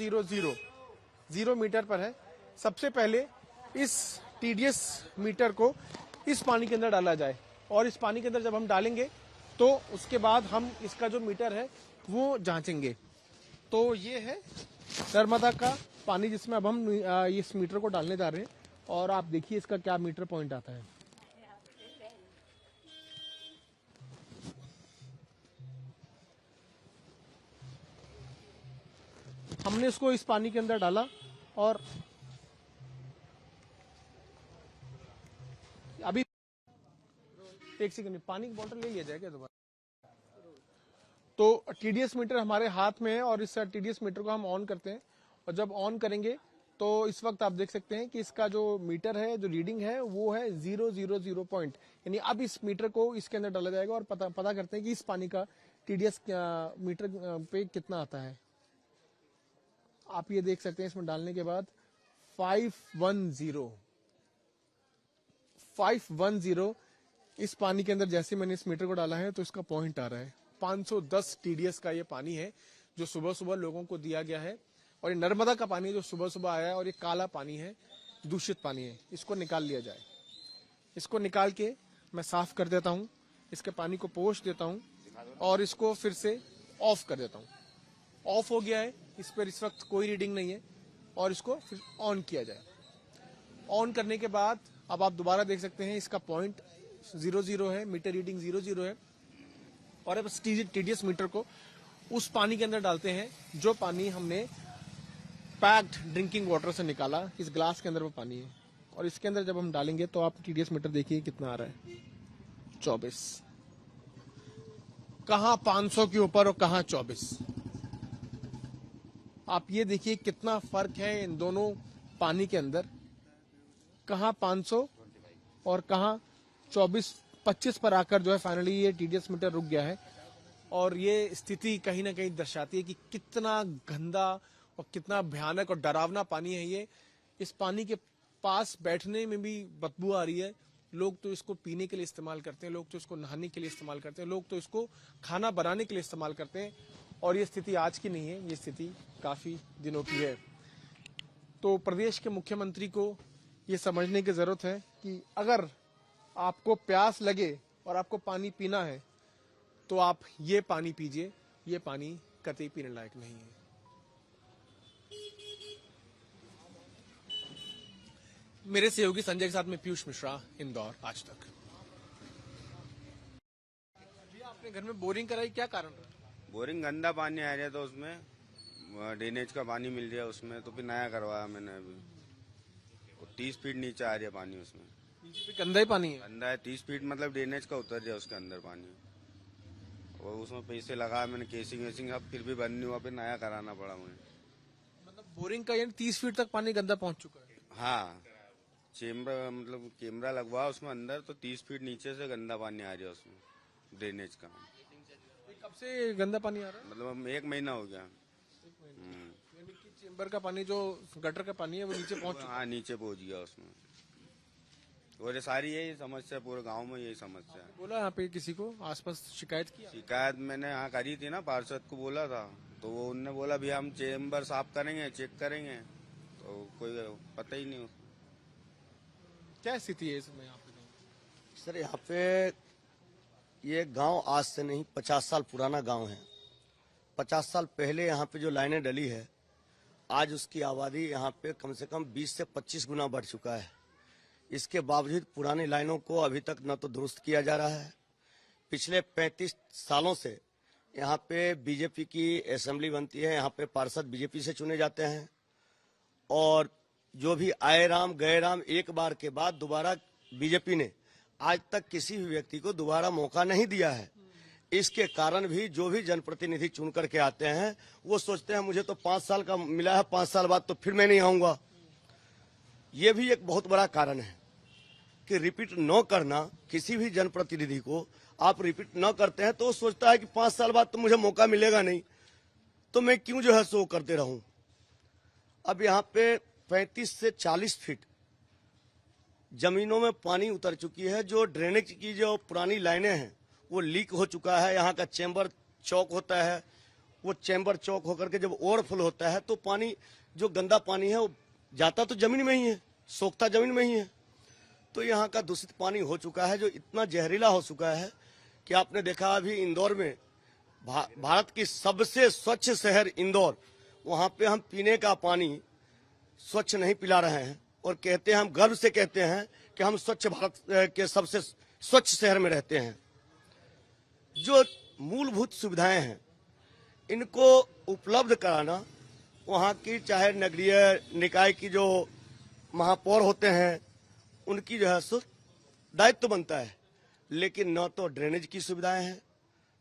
0 मीटर पर है। सबसे पहले इस टीडीएस मीटर को इस पानी के अंदर डाला जाए, और इस पानी के अंदर जब हम डालेंगे तो उसके बाद हम इसका जो मीटर है वो जांचेंगे। तो ये है नर्मदा का पानी जिसमें अब हम इस मीटर को डालने जा रहे हैं, और आप देखिए इसका क्या मीटर पॉइंट आता है। हमने इसको इस पानी के अंदर डाला और अभी एक सेकंड, पानी की बोतल ले लिया जाए क्या दोबारा? तो टीडीएस मीटर हमारे हाथ में है और इस टीडीएस मीटर को हम ऑन करते हैं, और जब ऑन करेंगे तो इस वक्त आप देख सकते हैं कि इसका जो मीटर है, जो रीडिंग है वो है 000 पॉइंट, यानी अब इस मीटर को इसके अंदर डाला जाएगा और पता करते हैं कि इस पानी का टीडीएस मीटर पे कितना आता है। आप ये देख सकते हैं इसमें डालने के बाद 510 इस पानी के अंदर जैसे मैंने इस मीटर को डाला है तो इसका पॉइंट आ रहा है 510 टीडीएस का ये पानी है जो सुबह सुबह लोगों को दिया गया है। और ये नर्मदा का पानी जो सुबह सुबह आया है, और ये काला पानी है, दूषित पानी है, इसको निकाल लिया जाए। इसको निकाल के मैं साफ कर देता हूँ, इसके पानी को पोंछ देता हूँ और इसको फिर से ऑफ कर देता हूँ। ऑफ हो गया है, इस पर इस वक्त कोई रीडिंग नहीं है, और इसको फिर ऑन किया जाए। ऑन करने के बाद अब आप दोबारा देख सकते हैं इसका पॉइंट 00 है, मीटर रीडिंग 00 है, और अब टीडीएस मीटर को उस पानी के अंदर डालते हैं जो पानी हमने पैक्ड ड्रिंकिंग वाटर से निकाला। इस ग्लास के अंदर वो पानी है, और इसके अंदर जब हम डालेंगे तो आप टीडीएस मीटर देखिए कितना आ रहा है, 24। कहां 500 के ऊपर और कहां 24। आप ये देखिए कितना फर्क है इन दोनों पानी के अंदर, कहां 500 और कहां 24-25 पर आकर जो है फाइनली ये टीडीएस मीटर रुक गया है। और ये स्थिति कहीं ना कहीं दर्शाती है कि कितना गंदा और कितना भयानक और डरावना पानी है ये। इस पानी के पास बैठने में भी बदबू आ रही है। लोग तो इसको पीने के लिए इस्तेमाल करते हैं, लोग तो इसको नहाने के लिए इस्तेमाल करते हैं, लोग तो इसको खाना बनाने के लिए इस्तेमाल करते हैं। और ये स्थिति आज की नहीं है, ये स्थिति काफी दिनों की है। तो प्रदेश के मुख्यमंत्री को ये समझने की जरूरत है कि अगर आपको प्यास लगे और आपको पानी पीना है तो आप ये पानी पीजिए, ये पानी कतई पीने लायक नहीं है। मेरे सहयोगी संजय के साथ में पीयूष मिश्रा, इंदौर, आज तक। जी, आपने घर में बोरिंग कराई, क्या कारण रहा? बोरिंग गंदा पानी आ रहा था, उसमें ड्रेनेज का पानी मिल रहा है उसमें, तो फिर नया करवाया मैंने अभी। 30 फीट नीचे आ रहा है पानी उसमें। गंदा ही पानी है? गंदा है, 30 फीट मतलब ड्रेनेज का उतर रहा है उसके अंदर पानी। और उसमें पैसे लगाया मैंने, केसिंग वेसिंग, अब फिर भी बंद नहीं हुआ, फिर नया कराना पड़ा मुझे। मतलब बोरिंग का यानी 30 फीट तक पानी गंदा पहुंच चुका है? हाँ, चेम्बर मतलब कैमरा लगवा उसमें अंदर, तो 30 फीट नीचे से गंदा पानी आ रहा है उसमें ड्रेनेज का। कब से गंदा पानी आ रहा है? मतलब 1 महीना हो गया। यानी कि चेम्बर का पानी, जो गटर का पानी है, वो नीचे पहुंच चुका है? हाँ, नीचे पहुंच गया उसमें। और ये सारी यही समस्या, पूरे गांव में यही समस्या है। बोला यहाँ पे किसी को आसपास शिकायत किया? शिकायत मैंने यहाँ करी थी ना, पार्षद को बोला था, तो वो उनने बोला भैया हम चेम्बर साफ करेंगे, चेक करेंगे, तो कोई पता ही नहीं। क्या स्थिति है इसमें यहाँ पे? सर यहाँ पे ये गांव आज से नहीं 50 साल पुराना गांव है। 50 साल पहले यहाँ पे जो लाइनें डली है, आज उसकी आबादी यहाँ पे कम से कम 20 से 25 गुना बढ़ चुका है। इसके बावजूद पुरानी लाइनों को अभी तक न तो दुरुस्त किया जा रहा है। पिछले 35 सालों से यहाँ पे बीजेपी की असेंबली बनती है, यहाँ पे पार्षद बीजेपी से चुने जाते हैं, और जो भी आए राम गए राम, एक बार के बाद दोबारा बीजेपी ने आज तक किसी भी व्यक्ति को दोबारा मौका नहीं दिया है। इसके कारण भी जो भी जनप्रतिनिधि चुन करके आते हैं वो सोचते हैं मुझे तो 5 साल का मिला है, 5 साल बाद तो फिर मैं नहीं आऊंगा। ये भी एक बहुत बड़ा कारण है कि रिपीट न करना। किसी भी जनप्रतिनिधि को आप रिपीट न करते हैं तो वो सोचता है कि 5 साल बाद तो मुझे मौका मिलेगा नहीं, तो मैं क्यों जो है सो करते रहूं। अब यहाँ पे 35 से 40 फीट जमीनों में पानी उतर चुकी है। जो ड्रेनेज की जो पुरानी लाइनें हैं वो लीक हो चुका है। यहाँ का चैम्बर चौक होता है, वो चैम्बर चौक होकर के जब ओवरफ्लो होता है तो पानी, जो गंदा पानी है, वो जाता तो जमीन में ही है, सोखता जमीन में ही है। तो यहाँ का दूषित पानी हो चुका है, जो इतना जहरीला हो चुका है कि आपने देखा अभी इंदौर में, भारत की सबसे स्वच्छ शहर इंदौर, वहाँ पे हम पीने का पानी स्वच्छ नहीं पिला रहे हैं और कहते हैं, हम गर्व से कहते हैं कि हम स्वच्छ भारत के सबसे स्वच्छ शहर में रहते हैं। जो मूलभूत सुविधाएं हैं इनको उपलब्ध कराना वहाँ की, चाहे नगरीय निकाय की जो महापौर होते हैं उनकी जो है सो दायित्व बनता है, लेकिन न तो ड्रेनेज की सुविधाएं हैं,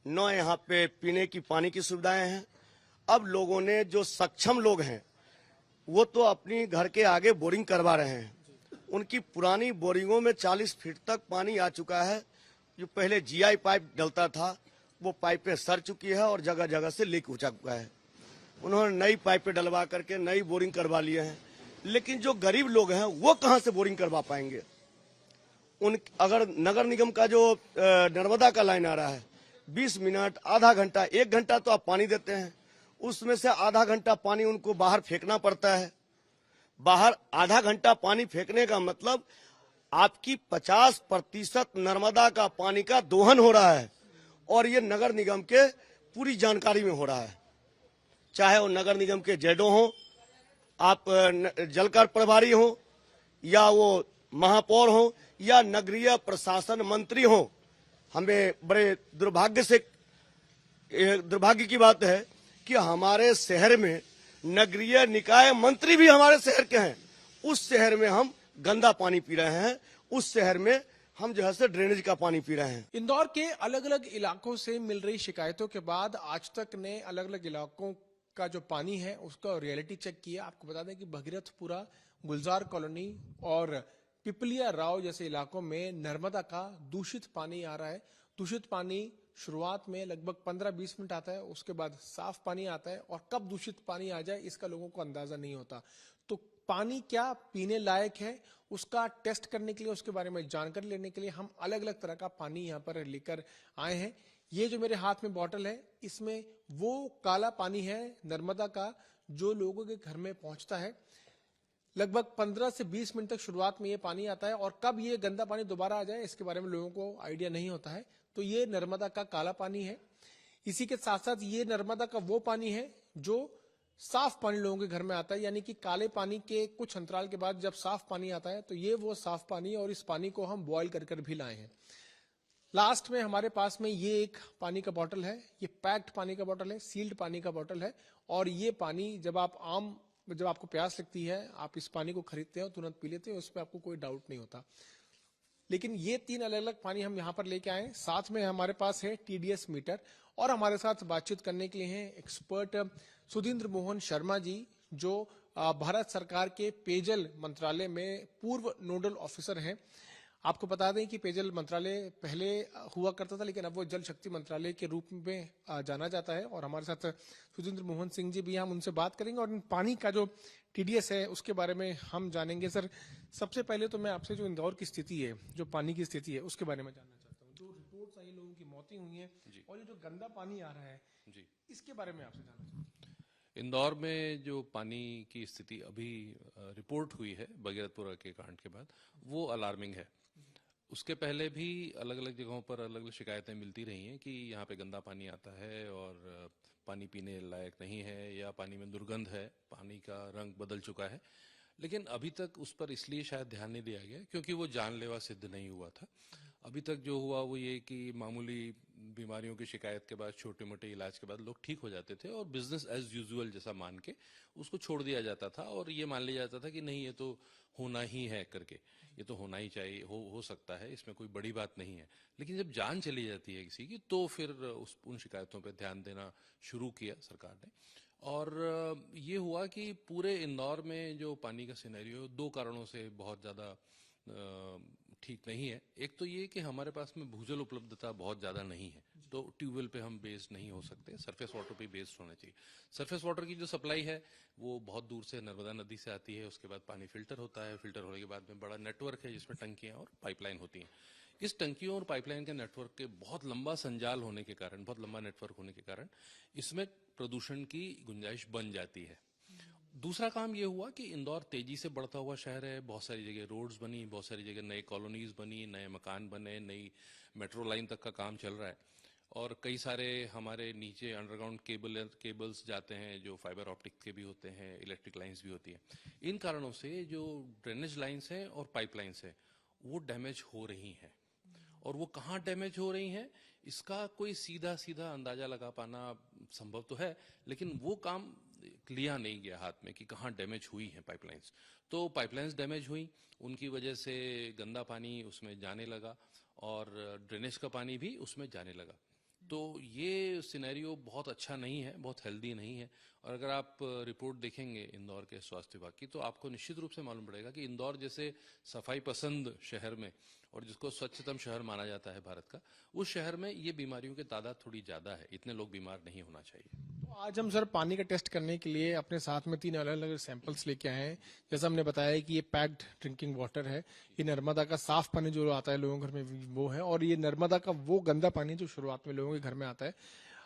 न यहाँ पे पीने की पानी की सुविधाएं हैं। अब लोगों ने, जो सक्षम लोग हैं, वो तो अपनी घर के आगे बोरिंग करवा रहे हैं। उनकी पुरानी बोरिंगों में 40 फीट तक पानी आ चुका है। जो पहले जीआई पाइप डलता था वो पाइपें सड़ चुकी है और जगह जगह से लीक हो चुका है। उन्होंने नई पाइपें डलवा करके नई बोरिंग करवा लिए हैं, लेकिन जो गरीब लोग हैं वो कहां से बोरिंग करवा पाएंगे? अगर नगर निगम का जो नर्मदा का लाइन आ रहा है, 20 मिनट, आधा घंटा, 1 घंटा तो आप पानी देते हैं, उसमें से आधा घंटा पानी उनको बाहर फेंकना पड़ता है। बाहर आधा घंटा पानी फेंकने का मतलब आपकी 50% नर्मदा का पानी का दोहन हो रहा है, और ये नगर निगम के पूरी जानकारी में हो रहा है। चाहे वो नगर निगम के जेडो हों, आप जलकर प्रभारी हों, या वो महापौर हों, या नगरीय प्रशासन मंत्री हों। हमें बड़े दुर्भाग्य की बात है कि हमारे शहर में नगरीय निकाय मंत्री भी हमारे शहर के हैं। उस शहर में हम गंदा पानी पी रहे हैं, उस शहर में हम जो है से ड्रेनेज का पानी पी रहे हैं। इंदौर के अलग अलग इलाकों से मिल रही शिकायतों के बाद आज तक ने अलग अलग इलाकों का जो पानी है उसका रियलिटी चेक किया। आपको बता दें कि भगीरथपुरा, गुलजार कॉलोनी और पिपलिया राव जैसे इलाकों में नर्मदा का दूषित पानी आ रहा है। दूषित पानी शुरुआत में लगभग 15-20 मिनट आता है, उसके बाद साफ पानी आता है, और कब दूषित पानी आ जाए इसका लोगों को अंदाजा नहीं होता। तो पानी क्या पीने लायक है, उसका टेस्ट करने के लिए, उसके बारे में जानकारी लेने के लिए हम अलग अलग तरह का पानी यहाँ पर लेकर आए हैं। ये जो मेरे हाथ में बॉटल है, इसमें वो काला पानी है नर्मदा का जो लोगों के घर में पहुंचता है। लगभग 15 से 20 मिनट तक शुरुआत में ये पानी आता है, और कब ये गंदा पानी दोबारा आ जाए इसके बारे में लोगों को आइडिया नहीं होता है। तो ये नर्मदा का काला पानी है। इसी के साथ साथ ये नर्मदा का वो पानी है जो साफ पानी लोगों के घर में आता है, यानी कि काले पानी के कुछ अंतराल के बाद जब साफ पानी आता है तो ये वो साफ पानी है, और इस पानी को हम बॉयल कर भी लाए हैं। लास्ट में हमारे पास में ये एक पानी का बोतल है, ये पैक्ड पानी का बोतल है, सील्ड पानी का बोतल है, और ये पानी जब आपको प्यास लगती है आप इस पानी को खरीदते हो, तुरंत पी लेते हो, उस पर आपको कोई डाउट नहीं होता। लेकिन ये 3 अलग अलग पानी हम यहाँ पर लेके आए। साथ में हमारे पास है TDS मीटर, और हमारे साथ बातचीत करने के लिए हैं एक्सपर्ट सुधींद्र मोहन शर्मा जी, जो भारत सरकार के पेयजल मंत्रालय में पूर्व नोडल ऑफिसर हैं। आपको बता दें कि पेयजल मंत्रालय पहले हुआ करता था, लेकिन अब वो जल शक्ति मंत्रालय के रूप में जाना जाता है। और हमारे साथ सुधींद्र मोहन सिंह जी भी, हम उनसे बात करेंगे और पानी का जो TDS है उसके बारे में हम जानेंगे। सर, सबसे पहले तो मैं आपसे जो इंदौर की स्थिति है, जो पानी की स्थिति है, उसके बारे में जानना चाहता हूँ। जो रिपोर्ट्स आई, लोगों की मौतें हुई हैं, और ये जो गंदा पानी आ रहा है जी, इसके बारे में आपसे जानना चाहता हूँ। इंदौर में जो पानी की स्थिति अभी रिपोर्ट हुई है भगीरथपुरा के कांड के बाद, वो अलार्मिंग है। उसके पहले भी अलग अलग जगहों पर अलग अलग शिकायतें मिलती रही हैं कि यहाँ पे गंदा पानी आता है और पानी पीने लायक नहीं है, या पानी में दुर्गंध है, पानी का रंग बदल चुका है। लेकिन अभी तक उस पर इसलिए शायद ध्यान नहीं दिया गया क्योंकि वो जानलेवा सिद्ध नहीं हुआ था। अभी तक जो हुआ वो ये कि मामूली बीमारियों की शिकायत के बाद, छोटे मोटे इलाज के बाद लोग ठीक हो जाते थे, और बिजनेस एज यूजुअल जैसा मान के उसको छोड़ दिया जाता था, और ये मान लिया जाता था कि नहीं, ये तो होना ही है करके, ये तो होना ही चाहिए, हो सकता है, इसमें कोई बड़ी बात नहीं है। लेकिन जब जान चली जाती है किसी की, तो फिर उन शिकायतों पर ध्यान देना शुरू किया सरकार ने। और ये हुआ कि पूरे इंदौर में जो पानी का सिनेरियो 2 कारणों से बहुत ज़्यादा ठीक नहीं है। एक तो ये कि हमारे पास में भूजल उपलब्धता बहुत ज़्यादा नहीं है, तो ट्यूबवेल पे हम बेस्ड नहीं हो सकते, सरफेस वाटर पे बेस्ड होना चाहिए। सरफेस वाटर की जो सप्लाई है वो बहुत दूर से नर्मदा नदी से आती है, उसके बाद पानी फिल्टर होता है, फिल्टर होने के बाद में बड़ा नेटवर्क है जिसमें टंकियाँ और पाइपलाइन होती हैं। इस टंकियों और पाइपलाइन के नेटवर्क के बहुत लंबा संजाल होने के कारण, बहुत लंबा नेटवर्क होने के कारण इसमें प्रदूषण की गुंजाइश बन जाती है। दूसरा काम ये हुआ कि इंदौर तेजी से बढ़ता हुआ शहर है, बहुत सारी जगह रोड्स बनी, बहुत सारी जगह नए कॉलोनीज बनी, नए मकान बने, नई मेट्रो लाइन तक का काम चल रहा है और कई सारे हमारे नीचे अंडरग्राउंड केबल्स जाते हैं जो फाइबर ऑप्टिक के भी होते हैं, इलेक्ट्रिक लाइंस भी होती हैं। इन कारणों से जो ड्रेनेज लाइंस हैं और पाइपलाइंस हैं वो डैमेज हो रही हैं। और वो कहाँ डैमेज हो रही हैं इसका कोई सीधा सीधा अंदाजा लगा पाना संभव तो है, लेकिन वो काम लिया नहीं गया हाथ में कि कहाँ डैमेज हुई है पाइपलाइंस। तो पाइपलाइंस डैमेज हुई, उनकी वजह से गंदा पानी उसमें जाने लगा और ड्रेनेज का पानी भी उसमें जाने लगा। तो ये सिनेरियो बहुत अच्छा नहीं है, बहुत हेल्दी नहीं है। और अगर आप रिपोर्ट देखेंगे इंदौर के स्वास्थ्य विभाग की तो आपको निश्चित रूप से मालूम पड़ेगा कि इंदौर जैसे सफाई पसंद शहर में और जिसको स्वच्छतम शहर माना जाता है भारत का, उस शहर में ये बीमारियों की तादाद थोड़ी ज्यादा है। इतने लोग बीमार नहीं होना चाहिए। तो आज हम सर पानी का टेस्ट करने के लिए अपने साथ में 3 अलग अलग सैंपल्स लेके आए हैं। जैसा हमने बताया कि ये पैक्ड ड्रिंकिंग वाटर है, ये नर्मदा का साफ पानी जो आता है लोगों के घर में वो है, और ये नर्मदा का वो गंदा पानी जो शुरुआत में लोगों के घर में आता है।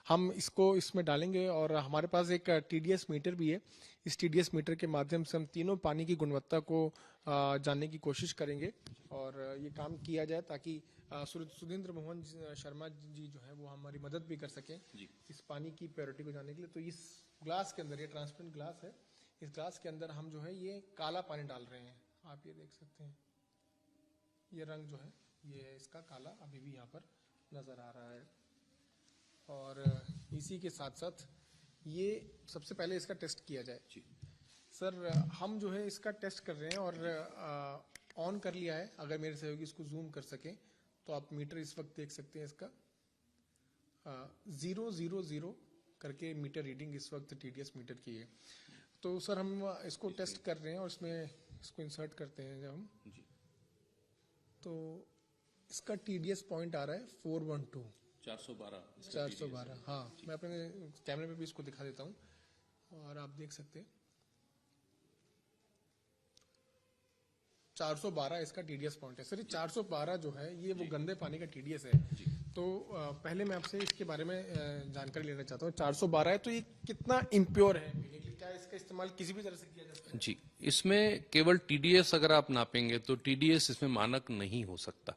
हम इसको इसमें डालेंगे और हमारे पास एक टीडीएस मीटर भी है। इस टीडीएस मीटर के माध्यम से हम तीनों पानी की गुणवत्ता को जानने की कोशिश करेंगे और ये काम किया जाए ताकि सुरेंद्र मोहन शर्मा जी जो है वो हमारी मदद भी कर सकें इस पानी की प्योरिटी को जानने के लिए। तो इस ग्लास के अंदर, ये ट्रांसपेरेंट ग्लास है, इस ग्लास के अंदर हम जो है ये काला पानी डाल रहे हैं। आप ये देख सकते हैं, ये रंग जो है ये इसका काला अभी भी यहाँ पर नजर आ रहा है। और इसी के साथ साथ ये सबसे पहले इसका टेस्ट किया जाए। सर हम जो है इसका टेस्ट कर रहे हैं और ऑन कर लिया है। अगर मेरे सहयोगी इसको जूम कर सकें तो आप मीटर इस वक्त देख सकते हैं। इसका 000 करके मीटर रीडिंग इस वक्त टीडीएस मीटर की है। तो सर हम इसको टेस्ट कर रहे हैं और इसमें इसको इंसर्ट करते हैं जब हम, तो इसका टीडीएस पॉइंट आ रहा है 412 412। हाँ, मैं अपने कैमरे में भी इसको दिखा देता हूँ और आप देख सकते हैं 412 इसका टीडीएस पॉइंट है। सर ये 412 जो है ये वो गंदे पानी का टीडीएस है। तो पहले मैं आपसे इसके बारे में जानकारी लेना चाहता हूँ। 412 है तो ये कितना इम्प्योर है, क्या इसका इस्तेमाल किसी भी तरह से किया जा सकता है? जी, इसमें केवल टीडीएस अगर आप नापेंगे तो टीडीएस इसमें मानक नहीं हो सकता,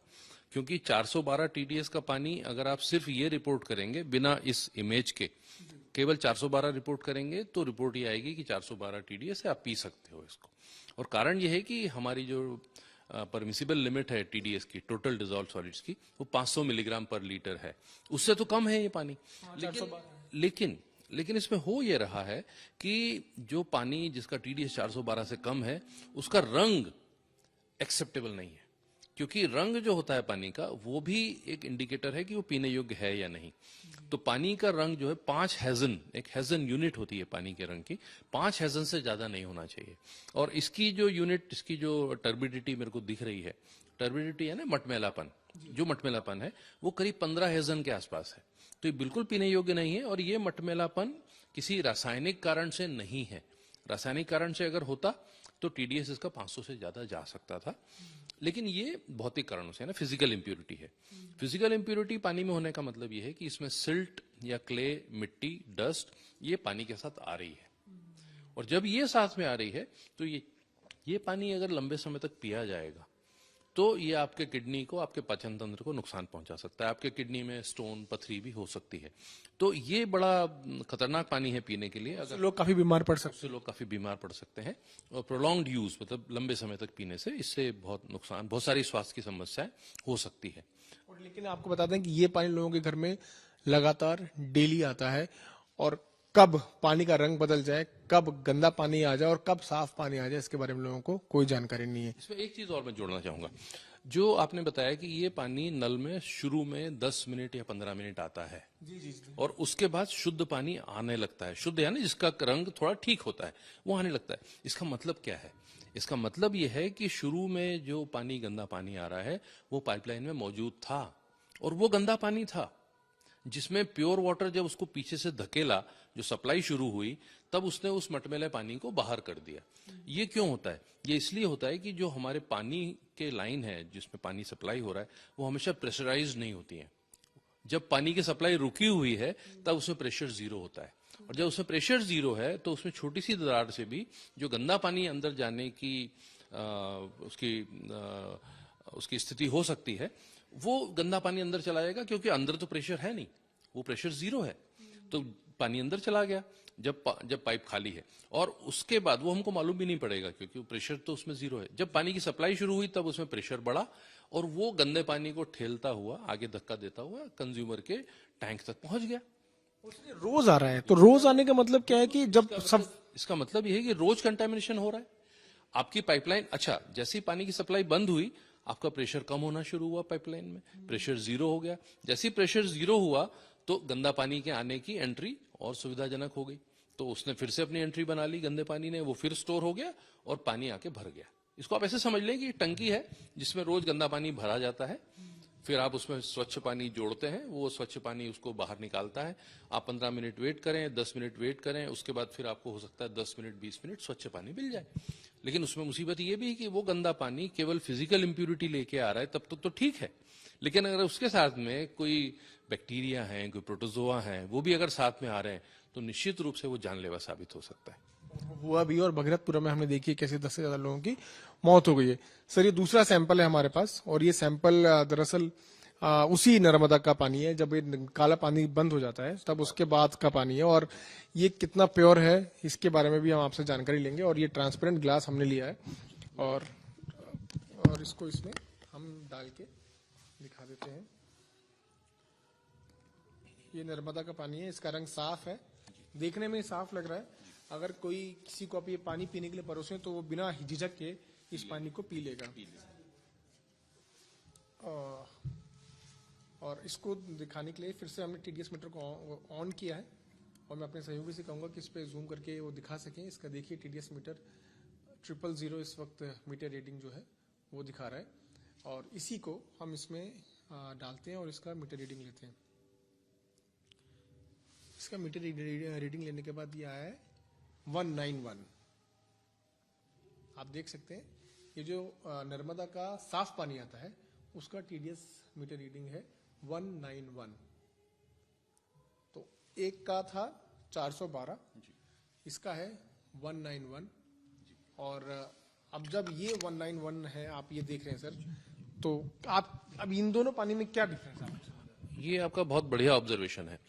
क्योंकि 412 टीडीएस का पानी अगर आप सिर्फ ये रिपोर्ट करेंगे बिना इस इमेज के, केवल 412 रिपोर्ट करेंगे तो रिपोर्ट ये आएगी कि 412 टीडीएस है, आप पी सकते हो इसको। और कारण ये है कि हमारी जो परमिसिबल लिमिट है टीडीएस की, टोटल डिजॉल्व सॉलिड्स की, वो 500 मिलीग्राम पर लीटर है, उससे तो कम है ये पानी। लेकिन इसमें हो ये रहा है कि जो पानी जिसका टीडीएस 412 से कम है उसका रंग एक्सेप्टेबल नहीं है, क्योंकि रंग जो होता है पानी का वो भी एक इंडिकेटर है कि वो पीने योग्य है या नहीं। तो पानी का रंग जो है 5 हेजन, एक हेजन यूनिट होती है पानी के रंग की, 5 हेजन से ज्यादा नहीं होना चाहिए। और इसकी जो यूनिट, इसकी जो टर्बिडिटी मेरे को दिख रही है, टर्बिडिटी है ना मटमैलापन, जो मटमैलापन है वो करीब 15 हेजन के आसपास है। तो ये बिल्कुल पीने योग्य नहीं है और ये मटमैलापन किसी रासायनिक कारण से नहीं है। रासायनिक कारण से अगर होता तो टीडीएस इसका 500 से ज्यादा जा सकता था, लेकिन ये भौतिक कारणों से है ना, फिजिकल इम्प्योरिटी है। फिजिकल इम्प्योरिटी पानी में होने का मतलब ये है कि इसमें सिल्ट या क्ले, मिट्टी, डस्ट, ये पानी के साथ आ रही है। और जब ये साथ में आ रही है तो ये पानी अगर लंबे समय तक पिया जाएगा तो ये आपके किडनी को, आपके पाचन तंत्र को नुकसान पहुंचा सकता है। आपके किडनी में स्टोन, पथरी भी हो सकती है। तो ये बड़ा खतरनाक पानी है पीने के लिए। अगर लोग काफी बीमार पड़ सकते हैं और प्रोलॉन्ग्ड यूज, मतलब लंबे समय तक पीने से इससे बहुत नुकसान, बहुत सारी स्वास्थ्य की समस्याएं हो सकती है। और लेकिन आपको बता दें कि ये पानी लोगों के घर में लगातार डेली आता है और कब पानी का रंग बदल जाए, कब गंदा पानी आ जाए और कब साफ पानी आ जाए, इसके बारे में लोगों को कोई जानकारी नहीं है। इसमें एक चीज और मैं जोड़ना चाहूंगा, जो आपने बताया कि ये पानी नल में शुरू में 10 मिनट या 15 मिनट आता है जी। और उसके बाद शुद्ध पानी आने लगता है। शुद्ध यानी जिसका रंग थोड़ा ठीक होता है वो आने लगता है। इसका मतलब क्या है? इसका मतलब ये है कि शुरू में जो पानी, गंदा पानी आ रहा है, वो पाइपलाइन में मौजूद था और वो गंदा पानी था, जिसमें प्योर वाटर जब उसको पीछे से धकेला, जो सप्लाई शुरू हुई, तब उसने उस मटमैले पानी को बाहर कर दिया। ये क्यों होता है? ये इसलिए होता है कि जो हमारे पानी के लाइन है जिसमें पानी सप्लाई हो रहा है वो हमेशा प्रेशराइज्ड नहीं होती है। जब पानी की सप्लाई रुकी हुई है तब उसमें प्रेशर जीरो होता है, और जब उसमें प्रेशर जीरो है तो उसमें छोटी सी दरार से भी जो गंदा पानी अंदर जाने की उसकी स्थिति हो सकती है, वो गंदा पानी अंदर चला जाएगा, क्योंकि अंदर तो प्रेशर है नहीं, वो प्रेशर जीरो है, तो पानी अंदर चला गया जब पाइप खाली है। और उसके बाद वो हमको मालूम भी नहीं पड़ेगा, क्योंकि प्रेशर तो उसमें जीरो है। जब पानी की सप्लाई शुरू हुई तब उसमें प्रेशर बढ़ा और वो गंदे पानी को ठेलता हुआ आगे धक्का देता हुआ कंज्यूमर के टैंक तक पहुंच गया। रोज आ रहा है, तो रोज आने का मतलब क्या है कि जब सब इसका मतलब यह है कि रोज कंटेमिनेशन हो रहा है। आपकी पाइपलाइन, अच्छा जैसे ही पानी की सप्लाई बंद हुई आपका प्रेशर कम होना शुरू हुआ, पाइपलाइन में प्रेशर जीरो हो गया। जैसे ही प्रेशर जीरो हुआ तो गंदा पानी के आने की एंट्री और सुविधाजनक हो गई, तो उसने फिर से अपनी एंट्री बना ली गंदे पानी ने, वो फिर स्टोर हो गया और पानी आके भर गया। इसको आप ऐसे समझ लें कि टंकी है जिसमें रोज गंदा पानी भरा जाता है, फिर आप उसमें स्वच्छ पानी जोड़ते हैं, वो स्वच्छ पानी उसको बाहर निकालता है। आप 15 मिनट वेट करें, 10 मिनट वेट करें, उसके बाद फिर आपको हो सकता है 10 मिनट 20 मिनट स्वच्छ पानी मिल जाए। लेकिन उसमें मुसीबत ये भी है कि वो गंदा पानी केवल फिजिकल इंप्यूरिटी लेके आ रहा है, तब तक तो ठीक है, लेकिन अगर उसके साथ में कोई बैक्टीरिया है, कोई प्रोटोजोआ है, वो भी अगर साथ में आ रहे हैं तो निश्चित रूप से वो जानलेवा साबित हो सकता है। हुआ भी, और भगीरथपुरा में हमने देखी कैसे 10 से ज्यादा लोगों की मौत हो गई है। सर, ये दूसरा सैंपल है हमारे पास, और ये सैंपल दरअसल उसी नर्मदा का पानी है। जब ये काला पानी बंद हो जाता है तब उसके बाद का पानी है, और ये कितना प्योर है इसके बारे में भी हम आपसे जानकारी लेंगे। और ये ट्रांसपेरेंट ग्लास हमने लिया है, और इसको इसमें हम डाल के दिखा देते हैं। ये नर्मदा का पानी है, इसका रंग साफ है, देखने में साफ लग रहा है। अगर कोई किसी को आप ये पानी पीने के लिए परोसें तो वो बिना झिझक के इस पानी को पी लेगा। और इसको दिखाने के लिए फिर से हमने टीडीएस मीटर को ऑन किया है, और मैं अपने सहयोगी से कहूंगा कि इस पे जूम करके वो दिखा सकें। इसका देखिए टीडीएस मीटर 000 इस वक्त मीटर रीडिंग जो है वो दिखा रहा है, और इसी को हम इसमें डालते हैं और इसका मीटर रीडिंग लेते हैं। इसका मीटर रीडिंग लेने के बाद ये आया है 191। आप देख सकते हैं ये जो नर्मदा का साफ पानी आता है उसका टीडीएस मीटर रीडिंग है 191। तो एक का था 412, इसका है 191। और अब जब ये 191 है, आप ये देख रहे हैं सर, तो आप अब इन दोनों पानी में क्या डिफरेंस है? ये आपका बहुत बढ़िया ऑब्जर्वेशन है।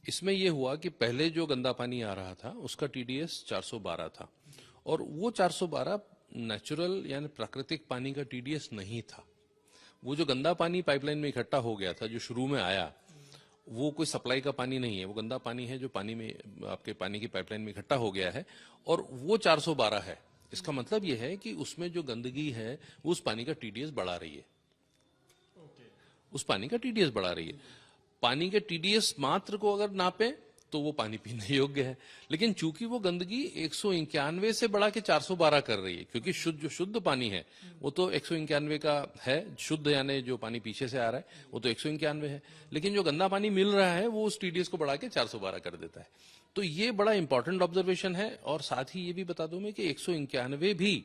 इसमें यह हुआ कि पहले जो गंदा पानी आ रहा था उसका टीडीएस 412 था, और वो 412 नेचुरल यानी प्राकृतिक पानी का टीडीएस नहीं था। वो जो गंदा पानी पाइपलाइन में इकट्ठा हो गया था, जो शुरू में आया, वो कोई सप्लाई का पानी नहीं है, वो गंदा पानी है जो पानी में आपके पानी की पाइपलाइन में इकट्ठा हो गया है, और वो 412 है। इसका मतलब यह है कि उसमें जो गंदगी है वो उस पानी का टीडीएस बढ़ा रही है, उस पानी का टीडीएस बढ़ा रही है। पानी के टीडीएस मात्र को अगर नापे तो वो पानी पीने योग्य है, लेकिन चूंकि वो गंदगी 191 से बढ़ा के 412 कर रही है, क्योंकि जो शुद्ध पानी है वो तो 191 का है, शुद्ध यानी जो पानी पीछे से आ रहा है वो तो 191 है, लेकिन जो गंदा पानी मिल रहा है वो उस टीडीएस को बढ़ा के 412 कर देता है। तो ये बड़ा इंपॉर्टेंट ऑब्जर्वेशन है। और साथ ही ये भी बता दूं मैं कि 191 भी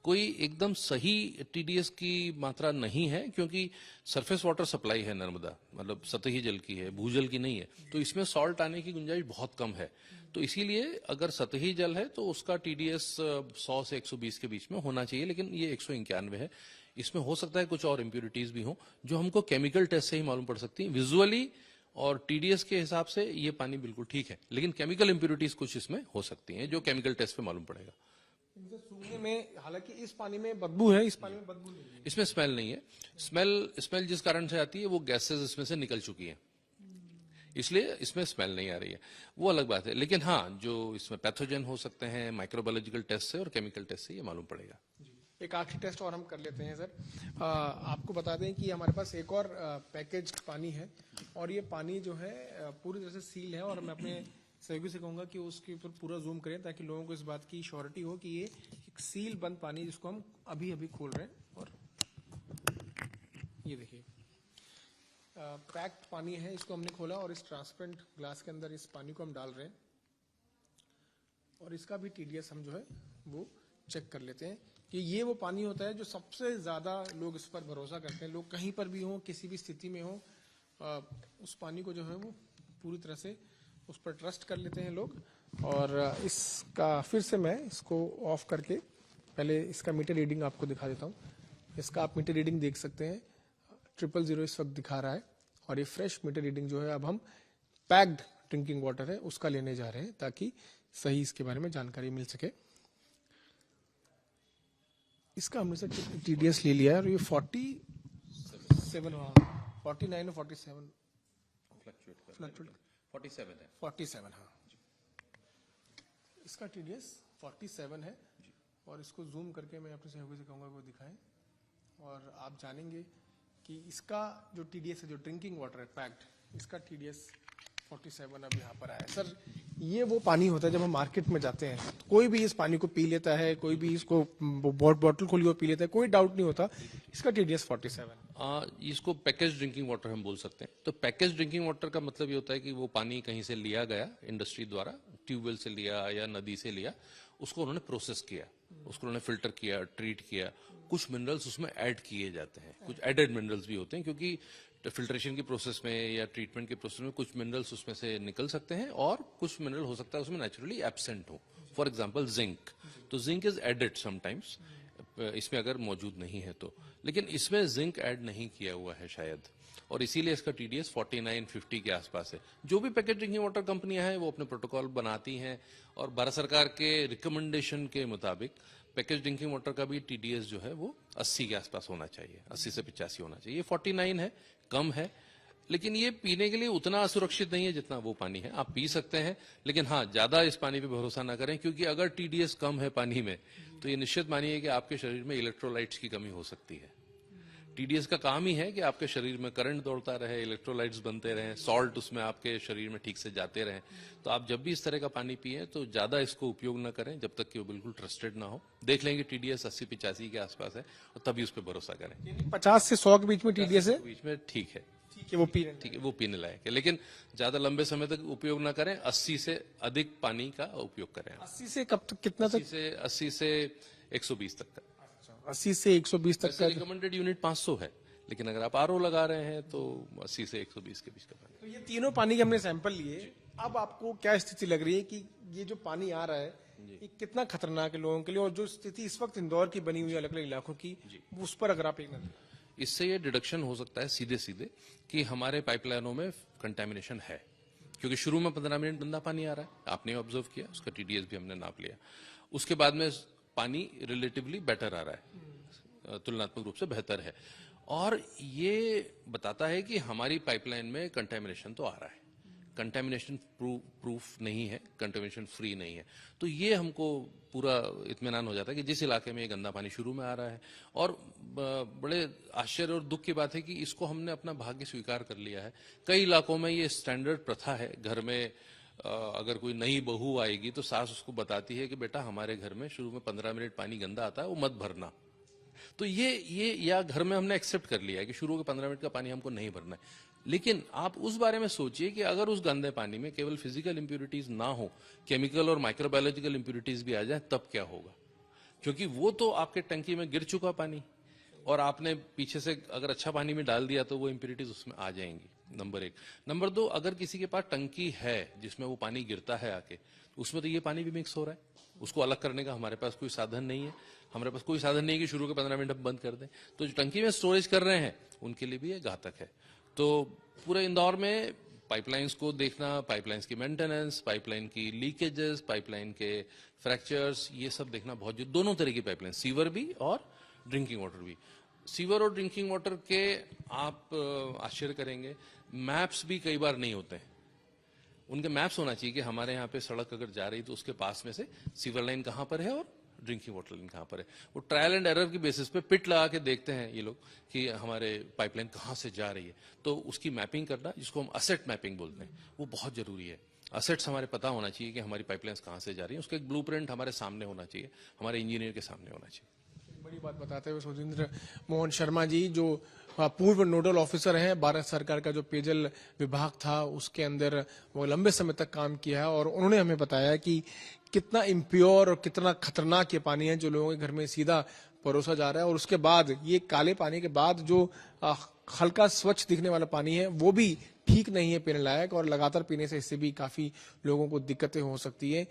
कोई एकदम सही टीडीएस की मात्रा नहीं है, क्योंकि सरफेस वाटर सप्लाई है नर्मदा, मतलब सतही जल की है, भूजल की नहीं है, तो इसमें सॉल्ट आने की गुंजाइश बहुत कम है। तो इसीलिए अगर सतही जल है तो उसका टीडीएस 100 से 120 के बीच में होना चाहिए, लेकिन ये 191 है। इसमें हो सकता है कुछ और इम्प्यूरिटीज भी हों जो हमको केमिकल टेस्ट से ही मालूम पड़ सकती है। विजुअली और टीडीएस के हिसाब से ये पानी बिल्कुल ठीक है, लेकिन केमिकल इम्प्यूरिटीज कुछ इसमें हो सकती हैं जो केमिकल टेस्ट पे मालूम पड़ेगा। सूंघने में, हालांकि इस पानी में बदबू है, इस पानी में बदबू नहीं है। इसमें स्मेल नहीं है। स्मेल जिस कारण से आती है वो गैसेस इसमें से निकल चुकी हैं, इसलिए इसमें स्मेल नहीं आ रही है, वो अलग बात है। लेकिन हाँ, जो इसमें पैथोजन हो सकते हैं माइक्रोबायोलॉजिकल टेस्ट से और केमिकल टेस्ट से ये मालूम पड़ेगा। एक आखिरी टेस्ट और हम कर लेते हैं सर। आपको बता दें कि हमारे पास एक और पैकेज पानी है, और ये पानी जो है पूरी तरह से सील है, और मैं अपने सहयोगी से कहूंगा कि उसके ऊपर पूरा जूम करें ताकि लोगों को इस बात की श्योरिटी हो कि ये एक सील बंद पानी जिसको हम अभी अभी खोल रहे हैं। और ये देखिए पैक्ड पानी है, इसको हमने खोला और इस ट्रांसपेरेंट ग्लास के अंदर इस पानी को हम डाल रहे हैं, और इसका भी टीडीएस हम जो है वो चेक कर लेते हैं कि ये वो पानी होता है जो सबसे ज्यादा लोग इस पर भरोसा करते हैं। लोग कहीं पर भी हों, किसी भी स्थिति में हों, उस पानी को जो है वो पूरी तरह से उस पर ट्रस्ट कर लेते हैं लोग। और इसका फिर से मैं इसको ऑफ करके पहले इसका मीटर रीडिंग आपको दिखा देता हूँ। इसका आप मीटर रीडिंग देख सकते हैं 000 इस वक्त दिखा रहा है। और ये फ्रेश मीटर रीडिंग जो है अब हम पैक्ड ड्रिंकिंग वाटर है उसका लेने जा रहे हैं ताकि सही इसके बारे में जानकारी मिल सके। इसका हमने से TDS ले लिया है और ये 47 49 और 47 47 हाँ। इसका TDS 47 है और इसको जूम करके मैं अपने सहयोगी से कहूँगा वो दिखाएं और आप जानेंगे कि इसका जो TDS है जो ड्रिंकिंग वाटर है पैक्ड इसका TDS 47 अब यहाँ पर आया है। सर ये वो पानी होता है जब हम मार्केट में जाते हैं तो कोई भी इस पानी को पी लेता है, कोई भी इसको बॉटल खोली हुई पी लेता है, कोई डाउट नहीं होता। इसका TDS 47 इसको पैकेज ड्रिंकिंग वाटर हम बोल सकते हैं। तो पैकेज ड्रिंकिंग वाटर का मतलब ये होता है कि वो पानी कहीं से लिया गया इंडस्ट्री द्वारा, ट्यूबवेल से लिया या नदी से लिया, उसको उन्होंने प्रोसेस किया, उसको उन्होंने फिल्टर किया, ट्रीट किया, कुछ मिनरल्स उसमें ऐड किए जाते हैं, कुछ एडेड मिनरल्स भी होते हैं क्योंकि फिल्ट्रेशन की प्रोसेस में या ट्रीटमेंट के प्रोसेस में कुछ मिनरल्स उसमें से निकल सकते हैं और कुछ मिनरल हो सकता है उसमें नेचुरली एब्सेंट हो। फॉर एग्जांपल जिंक, तो जिंक इज एडेड समटाइम्स इसमें अगर मौजूद नहीं है तो, लेकिन इसमें जिंक ऐड नहीं किया हुआ है शायद, और इसीलिए इसका TDS 49-50 के आसपास है। जो भी पैकेज ड्रिंकिंग वाटर कंपनियां हैं वो अपने प्रोटोकॉल बनाती हैं और भारत सरकार के रिकमेंडेशन के मुताबिक पैकेज ड्रिंकिंग वाटर का भी TDS जो है वो 80 के आसपास होना चाहिए, 80 से 85 होना चाहिए। ये 49 है, कम है, लेकिन ये पीने के लिए उतना असुरक्षित नहीं है जितना वो पानी है। आप पी सकते हैं, लेकिन हाँ ज्यादा इस पानी पे भरोसा ना करें क्योंकि अगर TDS कम है पानी में तो ये निश्चित मानिए कि आपके शरीर में इलेक्ट्रोलाइट्स की कमी हो सकती है। TDS का काम ही है कि आपके शरीर में करंट दौड़ता रहे, इलेक्ट्रोलाइट्स बनते रहें, सॉल्ट उसमें आपके शरीर में ठीक से जाते रहें। तो आप जब भी इस तरह का पानी पिए तो ज्यादा इसको उपयोग ना करें जब तक कि वो बिल्कुल ट्रस्टेड ना हो। देख लेंगे TDS 80-85 के आसपास है और तभी उस पर भरोसा करें। 50 से 100 के बीच में TDS है, बीच में ठीक है, ठीक है वो पीने लायक है, लेकिन ज्यादा लंबे समय तक उपयोग ना करें। 80 से अधिक पानी का उपयोग करें। 80 से कब तक, कितना तक? 80 से 120 तक का। 80 से 120 तक का रिकमेंडेड यूनिट 500 है, लेकिन अगर आप RO लगा रहे हैं तो 80 से 120 के बीच का पानी। तो ये तीनों पानी के हमने सैंपल लिए, अब आपको क्या स्थिति लग रही है कि ये जो पानी आ रहा है ये कितना खतरनाक है लोगों के लिए, और जो स्थिति इस वक्त इंदौर की बनी हुई है अलग अलग इलाकों की उस पर अगर आप एक नजर? इससे ये डिडक्शन हो सकता है सीधे सीधे कि हमारे पाइपलाइनों में कंटेमिनेशन है, क्योंकि शुरू में 15 मिनट गंदा पानी आ रहा है, आपने ऑब्जर्व किया, उसका TDS भी हमने नाप लिया। उसके बाद में पानी रिलेटिवली बेटर आ रहा है, तुलनात्मक रूप से बेहतर है, और ये बताता है कि हमारी पाइपलाइन में कंटेमिनेशन तो आ रहा है, कंटेमिनेशन प्रूफ नहीं है, कंटेमिनेशन फ्री नहीं है। तो ये हमको पूरा इत्मीनान हो जाता है कि जिस इलाके में ये गंदा पानी शुरू में आ रहा है, और बड़े आश्चर्य और दुख की बात है कि इसको हमने अपना भाग्य स्वीकार कर लिया है। कई इलाकों में ये स्टैंडर्ड प्रथा है, घर में अगर कोई नई बहू आएगी तो सास उसको बताती है कि बेटा हमारे घर में शुरू में 15 मिनट पानी गंदा आता है, वो मत भरना। तो ये या घर में हमने एक्सेप्ट कर लिया है कि शुरू के 15 मिनट का पानी हमको नहीं भरना है। लेकिन आप उस बारे में सोचिए कि अगर उस गंदे पानी में केवल फिजिकल इंप्यूरिटीज ना हो, केमिकल और माइक्रोबायोलॉजिकल इंप्यूरिटीज भी आ जाए, तब क्या होगा? क्योंकि वो तो आपके टंकी में गिर चुका पानी, और आपने पीछे से अगर अच्छा पानी में डाल दिया तो वो इंप्यूरिटीज उसमें आ जाएंगी, नंबर 1। नंबर 2, अगर किसी के पास टंकी है जिसमें वो पानी गिरता है आके, उसमें तो ये पानी भी मिक्स हो रहा है, उसको अलग करने का हमारे पास कोई साधन नहीं है। हमारे पास कोई साधन नहीं है कि शुरू के 15 मिनट हम बंद कर दें। तो जो टंकी में स्टोरेज कर रहे हैं उनके लिए भी ये घातक है। तो पूरे इंदौर में पाइपलाइंस को देखना, पाइपलाइंस की मेंटेनेंस, पाइपलाइन की लीकेजेस, पाइपलाइन के फ्रैक्चर्स, ये सब देखना बहुत, दोनों तरह की पाइपलाइन, सीवर भी और ड्रिंकिंग वाटर भी। सीवर और ड्रिंकिंग वाटर के आप आश्चर्य करेंगे, मैप्स भी कई बार नहीं होते हैं। उनके मैप्स होना चाहिए कि हमारे यहाँ पे सड़क अगर जा रही तो उसके पास में से सीवर लाइन कहाँ पर है और ड्रिंकिंग वाटर लाइन कहाँ पर है। वो ट्रायल एंड एरर की बेसिस पे पिट लगा के देखते हैं ये लोग कि हमारे पाइपलाइन कहाँ से जा रही है, तो उसकी मैपिंग करना, जिसको हम असेट मैपिंग बोलते हैं, वो बहुत जरूरी है। असेट्स हमारे पता होना चाहिए कि हमारी पाइपलाइंस कहाँ से जा रही है, उसका एक ब्लूप्रिंट हमारे सामने होना चाहिए, हमारे इंजीनियर के सामने होना चाहिए। बड़ी बात बताते हुए सुधींद्र मोहन शर्मा जी, जो पूर्व नोडल ऑफिसर हैं भारत सरकार का जो पेयजल विभाग था उसके अंदर, वो लंबे समय तक काम किया है, और उन्होंने हमें बताया कि कितना इम्प्योर और कितना खतरनाक ये पानी है जो लोगों के घर में सीधा परोसा जा रहा है। और उसके बाद ये काले पानी के बाद जो हल्का स्वच्छ दिखने वाला पानी है वो भी ठीक नहीं है पीने लायक, और लगातार पीने से इससे भी काफी लोगों को दिक्कतें हो सकती है।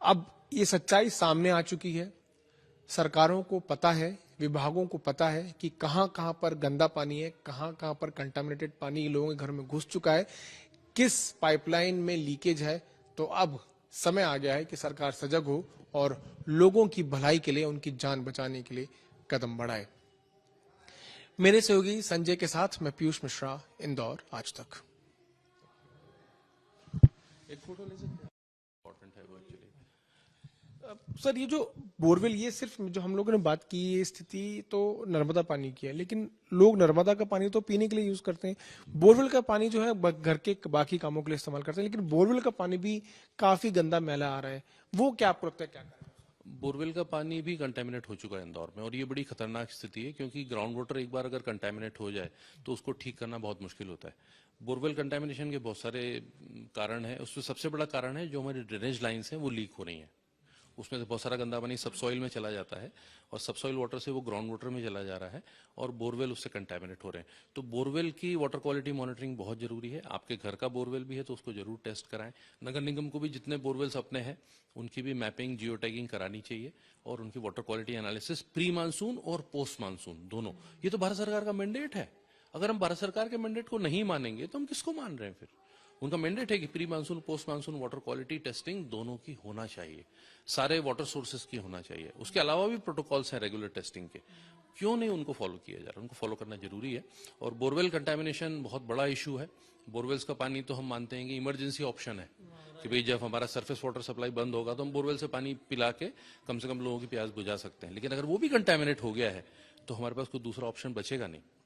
अब ये सच्चाई सामने आ चुकी है, सरकारों को पता है, विभागों को पता है कि कहां कहां पर गंदा पानी है, कहां कहां पर कंटामिनेटेड पानी लोगों के घर में घुस चुका है, किस पाइपलाइन में लीकेज है। तो अब समय आ गया है कि सरकार सजग हो और लोगों की भलाई के लिए, उनकी जान बचाने के लिए कदम बढ़ाए। मेरे सहयोगी संजय के साथ मैं पीयूष मिश्रा, इंदौर, आज तक। एक फोटो ले सकते हैं? इम्पोर्टेंट है वो एक्चुअली। सर, ये जो बोरवेल, ये सिर्फ जो हम लोगों ने बात की, ये स्थिति तो नर्मदा पानी की है, लेकिन लोग नर्मदा का पानी तो पीने के लिए यूज करते हैं, बोरवेल का पानी जो है घर के बाकी कामों के लिए इस्तेमाल करते हैं, लेकिन बोरवेल का पानी भी काफी गंदा मैला आ रहा है। वो क्या आपको लगता है, क्या करें? बोरवेल का पानी भी कंटेमिनेट हो चुका है इंदौर में, और ये बड़ी खतरनाक स्थिति है, क्योंकि ग्राउंड वाटर एक बार अगर कंटेमिनेट हो जाए तो उसको ठीक करना बहुत मुश्किल होता है। बोरवेल कंटेमिनेशन के बहुत सारे कारण हैं, उसमें सबसे बड़ा कारण है जो हमारी ड्रेनेज लाइन्स हैं वो लीक हो रही हैं। उसमें से बहुत सारा गंदा पानी सबसॉइल में चला जाता है, और सबसॉइल वाटर से वो ग्राउंड वाटर में चला जा रहा है, और बोरवेल उससे कंटेमिनेट हो रहे हैं। तो बोरवेल की वाटर क्वालिटी मॉनिटरिंग बहुत जरूरी है। आपके घर का बोरवेल भी है तो उसको जरूर टेस्ट कराएं। नगर निगम को भी जितने बोरवेल्स अपने हैं उनकी भी मैपिंग, जियो टैगिंग करानी चाहिए, और उनकी water quality analysis pre monsoon और पोस्ट मानसून दोनों। ये तो भारत सरकार का मैंडेट है। अगर हम भारत सरकार के मैंडेट को नहीं मानेंगे तो हम किसको मान रहे हैं फिर? उनका मैंडेट है कि pre monsoon, post monsoon water quality testing दोनों की होना चाहिए, सारे वाटर सोर्सेज की होना चाहिए। उसके अलावा भी प्रोटोकॉल्स हैं रेगुलर टेस्टिंग के, क्यों नहीं उनको फॉलो किया जा रहा? उनको फॉलो करना जरूरी है। और बोरवेल कंटामिनेशन बहुत बड़ा इशू है। बोरवेल्स का पानी तो हम मानते हैं कि इमरजेंसी ऑप्शन है, कि भाई जब हमारा सरफेस वाटर सप्लाई बंद होगा तो हम बोरवेल से पानी पिला के कम से कम लोगों की प्यास बुझा सकते हैं। लेकिन अगर वो भी कंटामिनेट हो गया है तो हमारे पास कोई दूसरा ऑप्शन बचेगा नहीं।